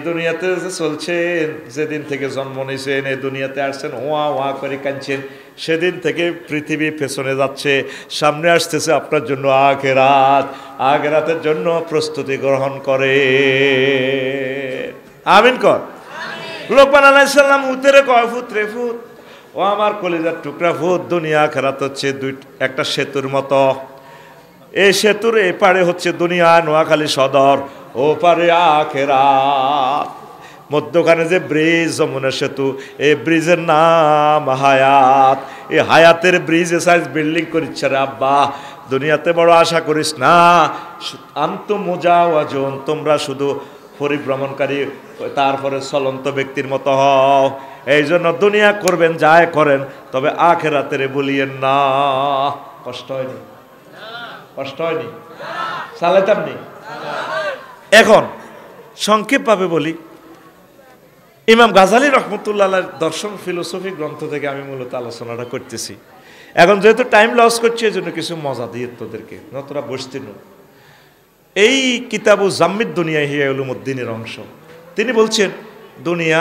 দুনিয়াতে যে চলছেন, যেদিন থেকে জন্ম নিয়েছেন এই দুনিয়াতে আসছেন, ওয়া ওয়া করে কাঁদছেন, সেদিন থেকে পৃথিবী পেছনে যাচ্ছে, সামনে আসতেছে আপনার জন্য আখিরাত, আখিরাতের জন্য প্রস্তুতি গ্রহণ করে। আমিন কর। লোকমান আলাইহিস সালাম উত্তরে কয়, পুত্রে ফুত, ও আমার কলিজার টুকরা ফুত, দুনিয়া আখিরাত হচ্ছে একটা সেতুর মতো। এই সেতুর এপারে হচ্ছে দুনিয়া নোয়াখালী সদর, ও পারে আখিরাত। মধ্যখানে যে ব্রিজ যমুনা সেতু, এই ব্রিজের নাম হায়াত। এই হায়াতের ব্রিজে সাইজ বিল্ডিং করিচ্ছে রে আব্বা, দুনিয়াতে বড় আশা করিস না। আনতুম মুজাওয়াজুন, তোমরা শুধু পরিভ্রমণকারী, তারপরে চলন্ত ব্যক্তির মতো হও। এই জন্য দুনিয়া করবেন যায় করেন, তবে আখিরাতের বলিয়েন না। কষ্ট হয়নি? কষ্ট হয়নি? চালাইতাম নি? এখন সংক্ষেপভাবে বলি, ইমাম গাজালি রহমতুল্লাহ দর্শন ফিলোসফি গ্রন্থ থেকে আমি মূলত আলোচনাটা করতেছি। এখন যেহেতু টাইম লস করছি, এই জন্য কিছু মজা দিয়ে তোদেরকে, নতরা বসতে নো। এই কিতাবু জাম্মিদ দুনিয়া হিয়া উলুমুদ্দিনের অংশ। তিনি বলছেন দুনিয়া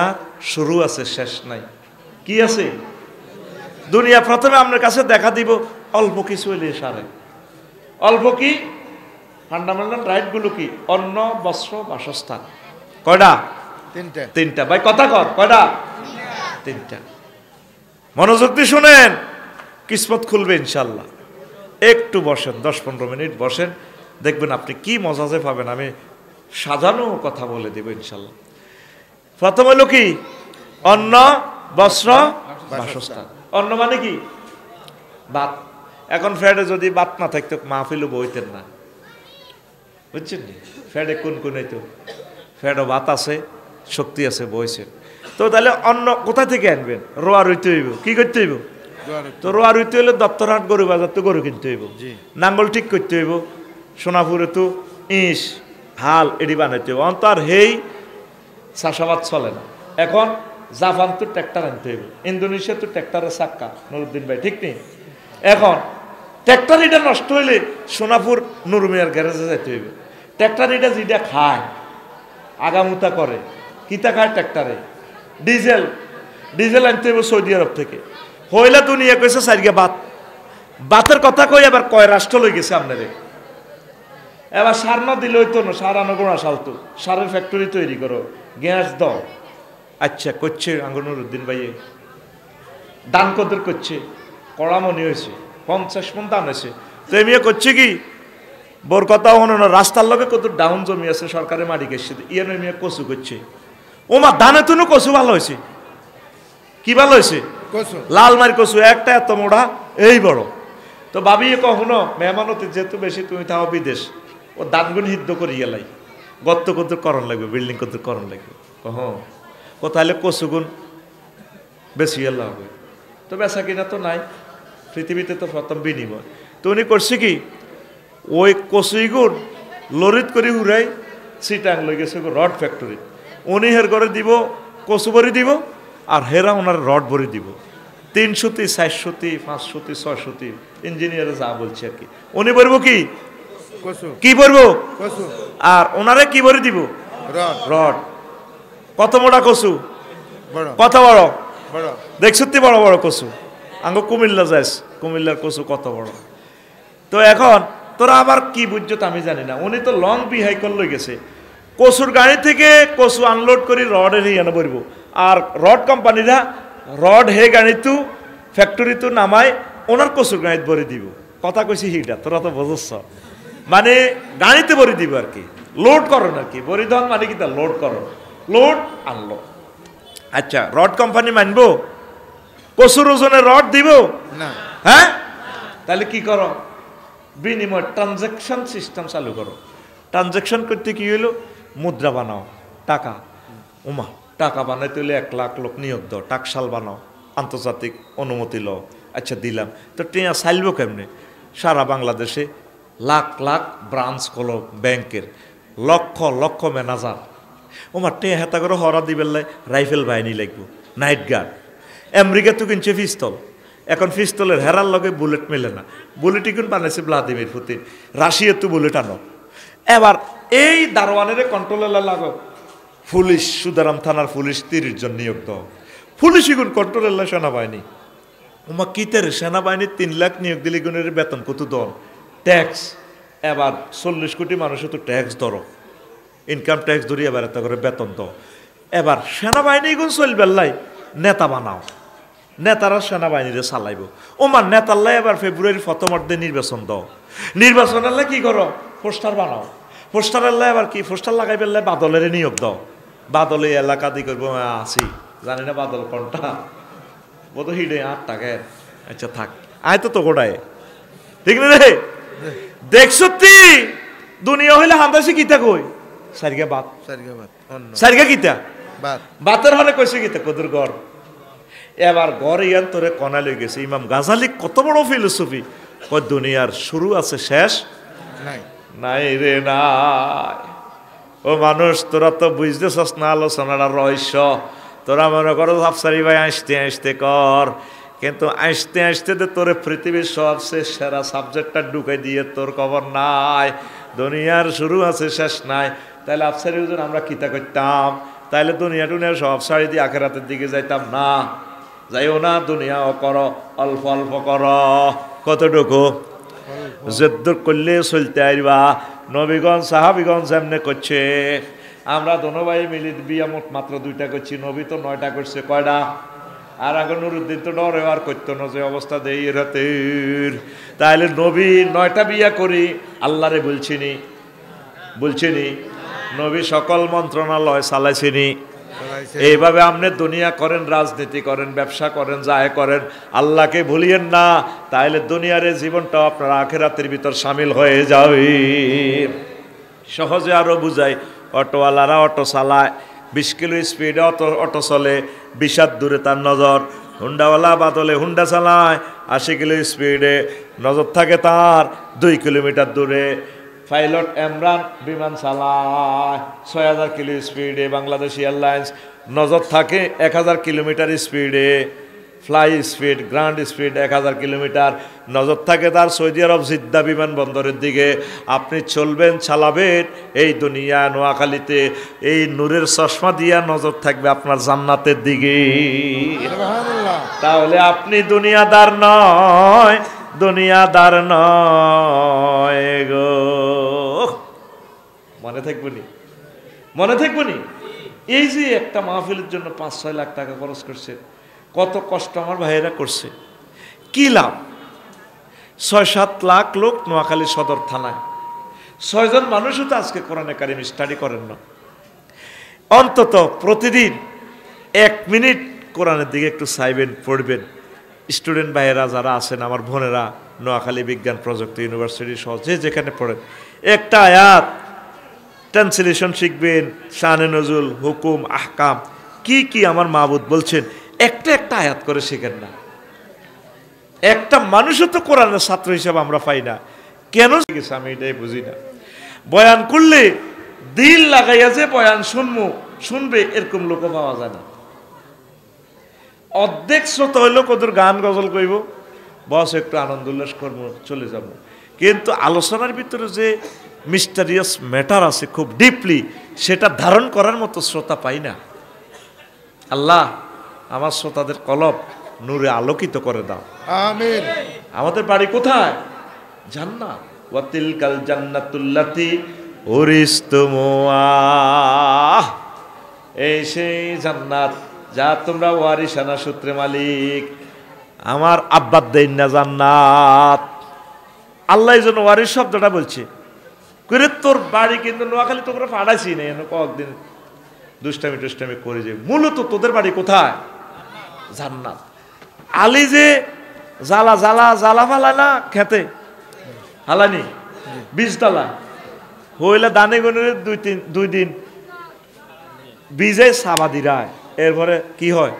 শুরু আছে, শেষ নাই। কি আছে? দুনিয়া প্রথমে আপনার কাছে দেখা দিব অল্প কিছু এলে সারে। অল্প কি? ফান্ডামেন্টাল রাইটগুলো কি? অন্ন, বস্ত্র, বাসস্থান। কয়টা? তিনটা। ভাই কথা কর, কয়টা? তিনটা। মনোযোগ দিয়ে শুনেন, কিসমত খুলবে ইনশাল্লাহ। একটু বসেন, 10-15 মিনিট বসেন, দেখবেন আপনি কি মজা যে পাবেন। আমি সাজানো কথা বলে দেব ইনশাল্লাহ। প্রথম হলো কি? অন্ন, বস্ত্র, বাসস্থান। অন্ন মানে কি? ভাত। এখন ফ্যাডে যদি ভাত না থাকতো মাহফিলও বইতেন না, বুঝছেন? ফ্যাডে কোন হইতো? ফ্যাডও ভাত আছে, শক্তি আছে, বইছেন। তো তাহলে অন্ন কোথা থেকে আনবেন? রোয়া রইতে হইব। কি করতে হইব? তো রোয়া রইতে হইলে দপ্তরহাট গরু বাজার তো গরু কিনতে হইব, নাঙ্গল ঠিক করতে হইব, সোনাপুরে তো ইঁশ হাল এডি বানাইতে হইব। অন্তর হেই চাষাবাদ চলে না। এখন জাপান তো ট্র্যাক্টর আনতে হইব, ইন্দোনেশিয়া তো ট্র্যাক্টরের চাক্কা, নুরুদ্দিন ভাই ঠিক নেই? এখন ট্র্যাক্টর এটা নষ্ট হইলে সোনাপুর নুরুমিয়ার গ্যারেজে যাইতে হইব। ট্র্যাক্টর এটা যেটা খায়, আগামুতা করে, কিতা খায় ট্র্যাক্টরে? ডিজেল আনতে হইব সৌদি আরব থেকে। হইলে দুনিয়া কইছে সারিগে বাতের কথা কই, আবার কয় রাষ্ট্র লই গেছে আপনারে। এবার সার না দিলে হইতো না, সার আনো গোড়া সালতো, সারের ফ্যাক্টরি তৈরি করো, গ্যাস দাও। আচ্ছা করছে আঙ্গনুরুদ্দিন ভাইয়ে, দান কদর করছে, কড়ামনি হয়েছে, 50 মন দান হয়েছে। তো এমনি করছে কি? বোর কথা হনো না, রাস্তার লগে কত ডাউন জমি আছে, সরকারের মাটি গেছে, ইয়ে নয় মেয়ে কচু করছে। ওমা দানে তুনো কচু ভালো হয়েছে। কি ভালো হয়েছে? লাল মারি কচু, একটা এত মোড়া, এই বড়। তো ভাবি কখনো মেহমানতে যেহেতু বেশি, তুমি থাও বিদেশ, ও দানগুলো হিদ্ধ করি গেলাই, গর্ত কত করণ লাগবে, বিল্ডিং কত করণ লাগবে। কোথায় কচুগুন বেশি গেলা হবে। তো বেচা কিনা তো নাই, পৃথিবীতে তো প্রথম বিনিময়। তো উনি করছে কি? ওই কচুইগুন লরিত করে উড়াই সিটাং লই গেছে রড ফ্যাক্টরি। উনি হের করে দিব কচু ভরি দিব, আর হেরা ওনার রড ভরি দিব। 300, 400, 500, 600 ইঞ্জিনিয়ারে যা বলছে আর কি। উনি বলবো কি? কি বলবো? আর ওনারে কি ভরি দিব? রড। কত মোটা কচু? কত বড়? দেখছো তি বড় বড় কচু। আঙ্গ কুমিল্লা যাইস, কুমিল্লার কচু কত বড়। তো এখন তোরা আবার কি বুঝছো আমি জানি না। উনি তো লং বিহাইকল লই গেছে, কচুর গাড়ি থেকে কচু আনলোড করে রডের হিয়ানো বলবো। আর রড কোম্পানিরা রড হে গাড়ি তু ফ্যাক্টরি তো নামায় ওনার কচুর গাড়িতে ভরে দিব। কথা কইছি হিটা, তোরা তো বুঝছ, মানে গাড়িতে ভরে দিব আর কি, লোড করো আর কি। বরিধন মানে কি? তা লোড করো, লোড আনলো। আচ্ছা রড কোম্পানি মানবো? কচুর ওজনে রড দিব না? হ্যাঁ, তাহলে কি করো? বিনিময় ট্রানজাকশন সিস্টেম চালু করো। ট্রানজাকশন করতে কি হইলো? মুদ্রা বানাও, টাকা। উমা টাকা বানাইতে হলে 1 লাখ লোক নিয়োগ দাও, টাকশাল বানাও, আন্তর্জাতিক অনুমতি লও। আচ্ছা দিলাম, তো টিয়া চাইলবো কেমনে? সারা বাংলাদেশে লাখ লাখ ব্রাঞ্চ খোলো ব্যাংকের, লক্ষ লক্ষ ম্যানেজার। ওমার টিয়া হেতা করে হরা দিবেলাই রাইফেল বাহিনী লাগবো, নাইট গার্ড। আমেরিকা তো কিনছে পিস্তল, এখন পিস্তলের হেরার লগে বুলেট মেলে না। বুলেট ইকুন বানাইছে ভ্লাদিমির পুতিন, রাশিয়া তো বুলেট আনো। এবার এই দারোয়ানের কন্ট্রোলে লাগো, পুলিশ সুদারাম থানার পুলিশ 30 জন নিয়োগ দাও। পুলিশ ইগুন কন্ট্রোলে সেনাবাহিনী। ওমা কিতের সেনাবাহিনী 3 লাখ নিয়োগ দিলে গুণের বেতন কত দন? ট্যাক্স। এবার 40 কোটি মানুষের তো ট্যাক্স ধরো, ইনকাম ট্যাক্স ধরি, এবার এত করে বেতন দাও। এবার সেনাবাহিনী গুণ চলবেলাই নেতা বানাও, নেতারা সেনাবাহিনীরে চালাইব। ওমার নেতাল্লাই এবার ফেব্রুয়ারির প্রথমার্ধে নির্বাচন দাও। নির্বাচন আল্লাহ কি করো? পোস্টার বানাও। পোস্টার আল্লাহ এবার কি? পোস্টার লাগাই পেলে বাদলের নিয়োগ দাও। বাদলে এলাকা দিয়ে করবো আসি জানি না বাদল কোনটা বোধ হিডে 8 টাকার আচ্ছা থাক আয় তো গোটায় ঠিক না রে দেখছো তুই দুনিয়া হইলে হান্দাসি কিতা কই সারিগা বাত সারিগা কিতা বাতের হলে কইছে কিতা কদুর গড় এবার গড় ইয়ান তোরে কনা লই গেছে ইমাম গাজালি কত বড় ফিলোসফি কই দুনিয়ার শুরু আছে শেষ নাই নাই রে নাই ও মানুষ তোরা তো বুঝতেছস না আলোচনাটা রহস্য তোরা মনে করো আফসারি ভাই আসতে আসতে কর কিন্তু আসতে আসতে তো তোর পৃথিবীর সবচেয়ে সেরা সাবজেক্টটা ঢুকে দিয়ে তোর খবর নাই দুনিয়ার শুরু আছে শেষ নাই তাহলে আফসারি হুজুর আমরা কিতা করতাম তাহলে দুনিয়া টুনিয়া সব সারি দিয়ে আখেরাতের দিকে যাইতাম না যাইও না দুনিয়াও করো অল্প অল্প করো কতটুকু জেদ্দুর করলে চলতে আইবা নবীগঞ্জ সাহাবিগঞ্জ এমনি করছে আমরা দোনো ভাই মিলি বিয়া মোট মাত্র 2টা করছি নবী তো 9টা করছে কয়টা আর আগে নুরুদ্দিন তো ডরে আর করতো না যে অবস্থা দেই রাতের তাহলে নবী 9টা বিয়া করি আল্লাহরে বলছিনি নবী সকল মন্ত্রণালয় চালাইছিনি এইভাবে আপনি দুনিয়া করেন রাজনীতি করেন ব্যবসা করেন যায় করেন আল্লাহকে ভুলিয়েন না তাহলে দুনিয়ার জীবনটাও আপনার আখিরাতের ভিতর শামিল হয়ে যাবে সহজে আরো বুঝাই অটোওয়ালারা অটো চালায় 20 কিলো স্পিডে অটো চলে 20 হাত দূরে তার নজর হুন্ডাওয়ালা বাদলে হুন্ডা চালায় 80 কিলো স্পিডে নজর থাকে তার 2 কিলোমিটার দূরে পাইলট ইমরান বিমান চালায় 6000 কিলো স্পিডে বাংলাদেশ এয়ারলাইন্স নজর থাকে 1000 কিলোমিটার স্পিডে fly speed ground speed 1000 kilometre নজর থাকে তার সৌদি আরব জিদ্দা বিমানবন্দরের দিকে আপনি চলবেন চালাবেন এই দুনিয়া নোয়াখালীতে এই নূরের চশমা দিয়া নজর থাকবে আপনার জান্নাতের দিকে তাহলে আপনি দুনিয়াদার নয় গো মনে থাকবনি এই যে একটা মাহফিলের জন্য 5-6 লাখ টাকা খরচ করছে কত কষ্ট আমার ভাইয়েরা করছে কি লাভ 6-7 লাখ লোক নোয়াখালী সদর থানায় 6 জন মানুষও তো আজকে কোরআনে কারিম স্টাডি করেন না অন্তত প্রতিদিন 1 মিনিট কোরআনের দিকে একটু চাইবেন পড়বেন স্টুডেন্ট ভাইয়েরা যারা আছেন আমার বোনেরা নোয়াখালী বিজ্ঞান প্রযুক্তি ইউনিভার্সিটি সহ যেখানে পড়েন একটা আয়াত ট্রান্সলেশন শিখবেন শানে নজুল হুকুম আহকাম কি আমার মাবুদ বলছেন একটা আয়াত করে শিখেন না একটা মানুষও তো কোরআনের ছাত্র হিসেবে আমরা পাই না কেন শিখেছে আমি এটাই বুঝি না বয়ান করলে দিল লাগাইয়া যে বয়ান শুনবে এরকম লোকও পাওয়া যায় না অর্ধেক শ্রোতা হইলো কত গান গজল কইব বস একটু আনন্দ উল্লাস করবো চলে যাব কিন্তু আলোচনার ভিতরে যে মিস্টারিয়াস ম্যাটার আছে খুব ডিপলি সেটা ধারণ করার মতো শ্রোতা পাই না আল্লাহ আমার শ্রোতাদের কলব নূরে আলোকিত করে দাও আমিন আমাদের বাড়ি কোথায় জান্নাত ওয়াতিলকাল জান্নাতুল্লাতি উরিস্তুমুহা এই সেই জান্নাত যা তোমরা ওয়ারিসানা সূত্রে মালিক আমার আব্বার দেন না জান্নাত আল্লাহ এই জন্য ওয়ারিস শব্দটা বলছে করে তোর বাড়ি কিন্তু নোয়াখালী তোমরা ফাড়াইছি না এনে কয়েকদিন দুষ্টামি করে যে মূলত তোদের বাড়ি কোথায় জান্নাত আলী যে জ্বালা ফালায় না খেতে হালানি 20 তলা হইলে দানে গনের 2 দিন বীজে সাবাদি রায় এরপরে কি হয়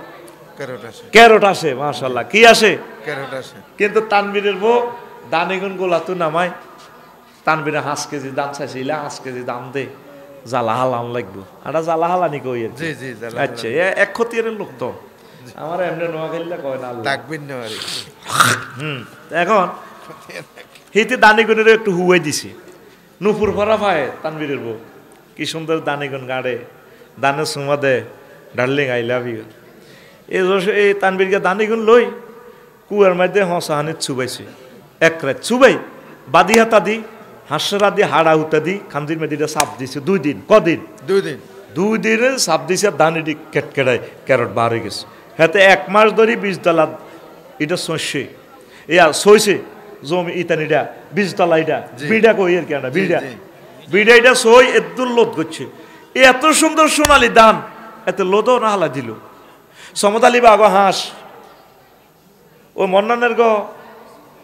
ক্যারট আসে মাশাআল্লাহ কি আসে ক্যারট আসে কিন্তু তানবীরের বউ দানিগুন গোলা তো নামায় তানবীরে 5 কেজি দাম চাইছিল 5 কেজি দাম দে জ্বালা হালান লাগবো আটা জ্বালা হালানি কই জি আচ্ছা এক খতিয়ার লোক তো আমার এমনি নোয়াখালীলা কয় না ডাকবেন না এখন হিতে দানিগুনের একটু হুয়াই দিছি নুপুর ভরা পায় তানবীরের বউ কি সুন্দর দানিগুন গাড়ে দানে সুমা দে ডার্লিং আই লাভ ইউ এই তানবীরকে দানিগুন লই কুয়ার মধ্যে হসাহানিত চুবাইছে এক রাত চুবাই বাদি হাতা দি হাঁসরা দি হাড়া হুতা দি খান্দির মেদিটা সাপ দিছে 2 দিন কদিন 2 দিনে সাপ দিছে দানিটি কেটকেটায় ক্যারট বার হয়ে গেছে হাতে 1 মাস ধরে 20 তলা এটা সইছে সইছে জমি ইতানিটা 20 তলা এটা বিড়া কই এর কেন বিড়া এটা সই এদুল লোদ করছে এত সুন্দর সোনালি দান এত লোদও না হালা দিল সমতালি বাগ হাঁস ও মন্নানের গো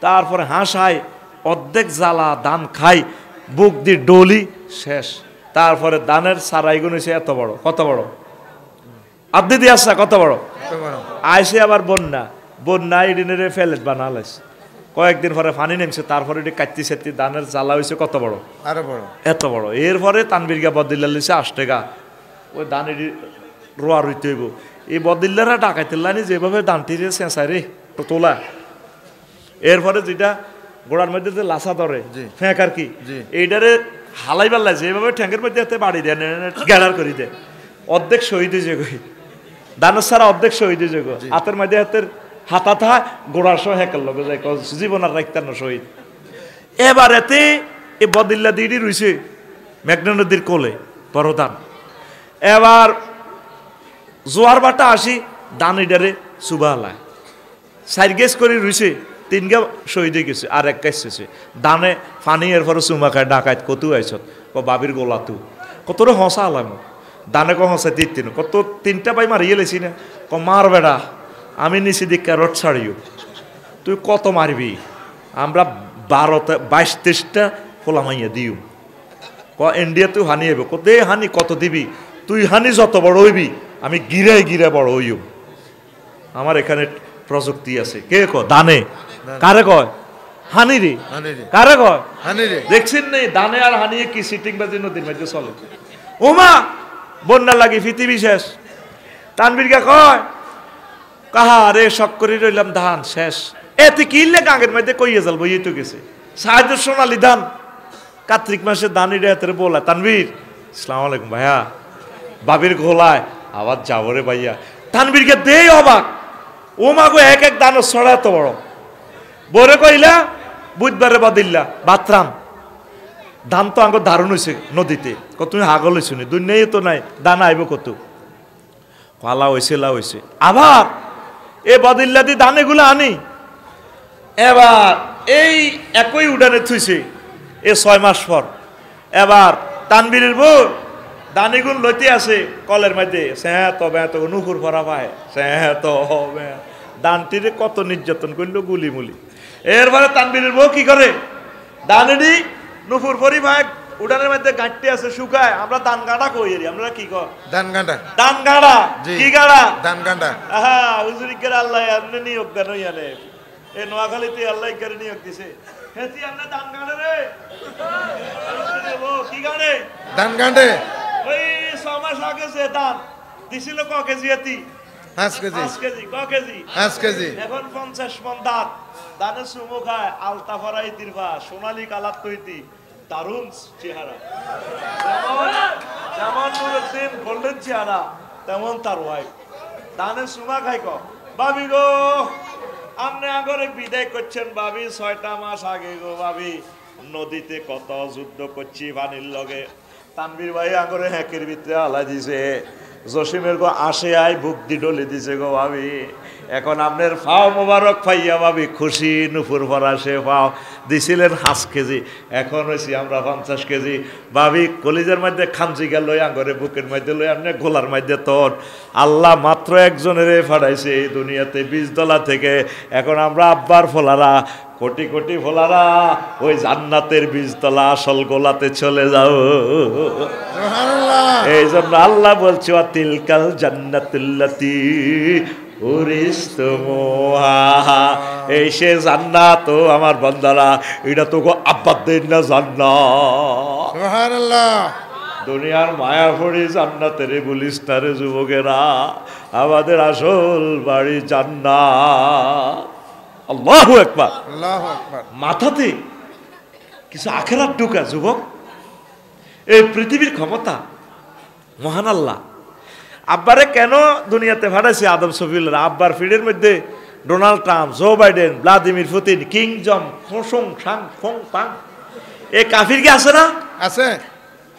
তারপরে হাঁস আয় অর্ধেক জ্বালা দান খাই বুক দি ডলি শেষ তারপরে দানের সারাইগুন হয়েছে এত বড় কত বড় আব্দি দিয়ে আসা কত বড় আইসে আবার বন্যা ইডিনের ফেলেট বানালাইছে কয়েকদিন পরে পানি নেমছে তারপরে এটি কাটতি সেটি দানের জ্বালা হয়েছে কত বড় আরো বড় এত বড় এরপরে তানবিরগা বদিল্লা লিছে 8 টাকা ওই দান এটি রোয়া রইতে হইব এই বদিল্লারা ডাকাইতেলানি যেভাবে দানটিরে চেঁচাই রে তোলা এরপরে যেটা গোড়ার মধ্যে যে লাসা ধরে ফেঁক আর কি এইটারে হালাই পাল্লা যেভাবে ঠ্যাঙ্কের মধ্যে হাতে বাড়ি দেয় গেড়ার করে দেয় অর্ধেক শহীদ হয়ে যাবে দানের সারা অর্ধেক শহীদ হয়ে যাবে হাতের মধ্যে হাতের হাতা থা গোড়ার সহ হেকের লগে যায় জীবন আর রাখতেন না শহীদ এবার এতে এ বদিল্লা দিদি রইছে মেঘনা নদীর কোলে বড় দান এবার জোয়ার বাটা আসি দান এটারে সুবাহালায় সাইড গেস করে রইছে 3 গা শহীদ হয়ে গেছে আর 1 গাইছে দানে ফানি এর পরে চুমা খায় ডাকাত কত আইছত বাবির গোলা তু কতরে হসা আলাম দানে ক হসা দিতেন কত 3টা পাই মারিয়ে লেছি না মার বেড়া আমি নিচে দিক ক্যারট ছাড়িও তুই কত মারবি আমরা 22-23টা ফোলা মাইয়া দিও ইন্ডিয়া তুই হানি হইব কত হানি কত দিবি তুই হানি যত বড় হইবি আমি গিরে বড় হইও আমার এখানে প্রযুক্তি আছে কে দানে কারে কয় হানি রে কারে কয় হানি রে দেখছেন নেই দানে আর হানিয়ে কি সিটিং বাজি নদীর মধ্যে চলে ওমা বন্যা লাগি পৃথিবী শেষ তানবীরকে কয় কাহা রে শক করে রইলাম ধান শেষ এতে কিনলে গাঙের মধ্যে কইয়ে যাল বইয়ে তো গেছে সাহায্য সোনালি ধান কার্তিক মাসে দান ইডে হাতের বলা তানবীর আসসালামু আলাইকুম ভাইয়া বাবির ঘোলায় আবার যাবো রে ভাইয়া তানবীরকে দেই অবাক ও মাগো এক দানো ছড়া এত বড় বরে কইলা বুধবারে বদিল্লা বাতরাম ধান তো আঙ্গ দারুণ হয়েছে নদীতে কত তুমি হাগল হয়েছ নি দুনিয়ায় তো নাই দানা আইব কত পালা হয়েছে লা হয়েছে আবার এ বদিল্লা দিয়ে ধান এগুলো আনি এবার এই একই উডানে থুইছে এ 6 মাস পর এবার তানবীরের বউ দানিগুন লইতে আছে কলের মধ্যে তবে তো নুপুর ভরা পায় তো হবে দানটিরে কত নির্যাতন করলো গুলিমুলি এরপরে তানবীরের বউ কি করে দানেরই নুপুর ভরি ভাই উডানের মধ্যে গাঁটটি আছে শুকায় আমরা দান গাঁড়া কই আমরা কি কর দান গাঁড়া কি গাঁড়া দান গাঁড়া হ্যাঁ হুজুরিকের আল্লাহ আপনি নিয়োগ দেন ইয়ালে এ নোয়াখালীতে আল্লাহ করে নিয়োগ দিছে হেতি আমরা দান গাঁড়ে রে কি গাঁড়ে দান গাঁড়ে ওই 6 মাস আগে যে দান দিছিল ক কেজি এতি 5 কেজি ক কেজি 5 কেজি এখন 50 মণ দান দানে সুমো খায় আলতা ফরাই তিরবা সোনালী কালার তৈতি দারুণ চেহারা যেমন নুরুদ্দিন গোল্ডেন চেহারা তেমন তার ওয়াইফ দানে সুমা খাই ক বাবি গো আপনি আগরে বিদায় করছেন বাবি 6টা মাস আগে গো বাবি নদীতে কত যুদ্ধ করছি পানির লগে তানবীর ভাই আগরে হ্যাকের ভিতরে আলা দিছে জসিমের গো আসে আই বুক দি ডলে দিছে গো ভাবি এখন আপনার ফাও মোবারক পাইয়া ভাবি খুশি নুপুর ভরা সে ফাও দিছিলেন 5 কেজি এখন হয়েছি আমরা 50 কেজি ভাবি কলিজার মধ্যে খামচি গেল আঙ্গরে বুকের মধ্যে লই আপনি গোলার মধ্যে তোর আল্লাহ মাত্র একজনের ফাড়াইছে এই দুনিয়াতে 20 দলা থেকে এখন আমরা আব্বার ফলারা কোটি কোটি ফলারা ওই জান্নাতের 20 তলা আসল গোলাতে চলে যাও এই জন্য আল্লাহ বলছে তিলকাল জান্নাতুল্লাতি এই সে জান্নাত আমার বান্দারা এটা তো আব্বাদের না জান্নাত সুবহানাল্লাহ দুনিয়ার মায়াপুরি জান্নাতের বলিস না রে যুবকেরা আমাদের আসল বাড়ি জান্নাত আল্লাহু আকবার আল্লাহু আকবার মাথাতে কিছু আখিরাত ঢুকা যুবক এই পৃথিবীর ক্ষমতা মহান আল্লাহ আব্বারে কেন দুনিয়াতে পাঠাইছে আদম সফিউল্লাহ আব্বার ফিডের মধ্যে Donald Trump Joe Biden Vladimir Putin কিং জং ফোং সাং ফোং পাং এ কাফির কি আছে না আছে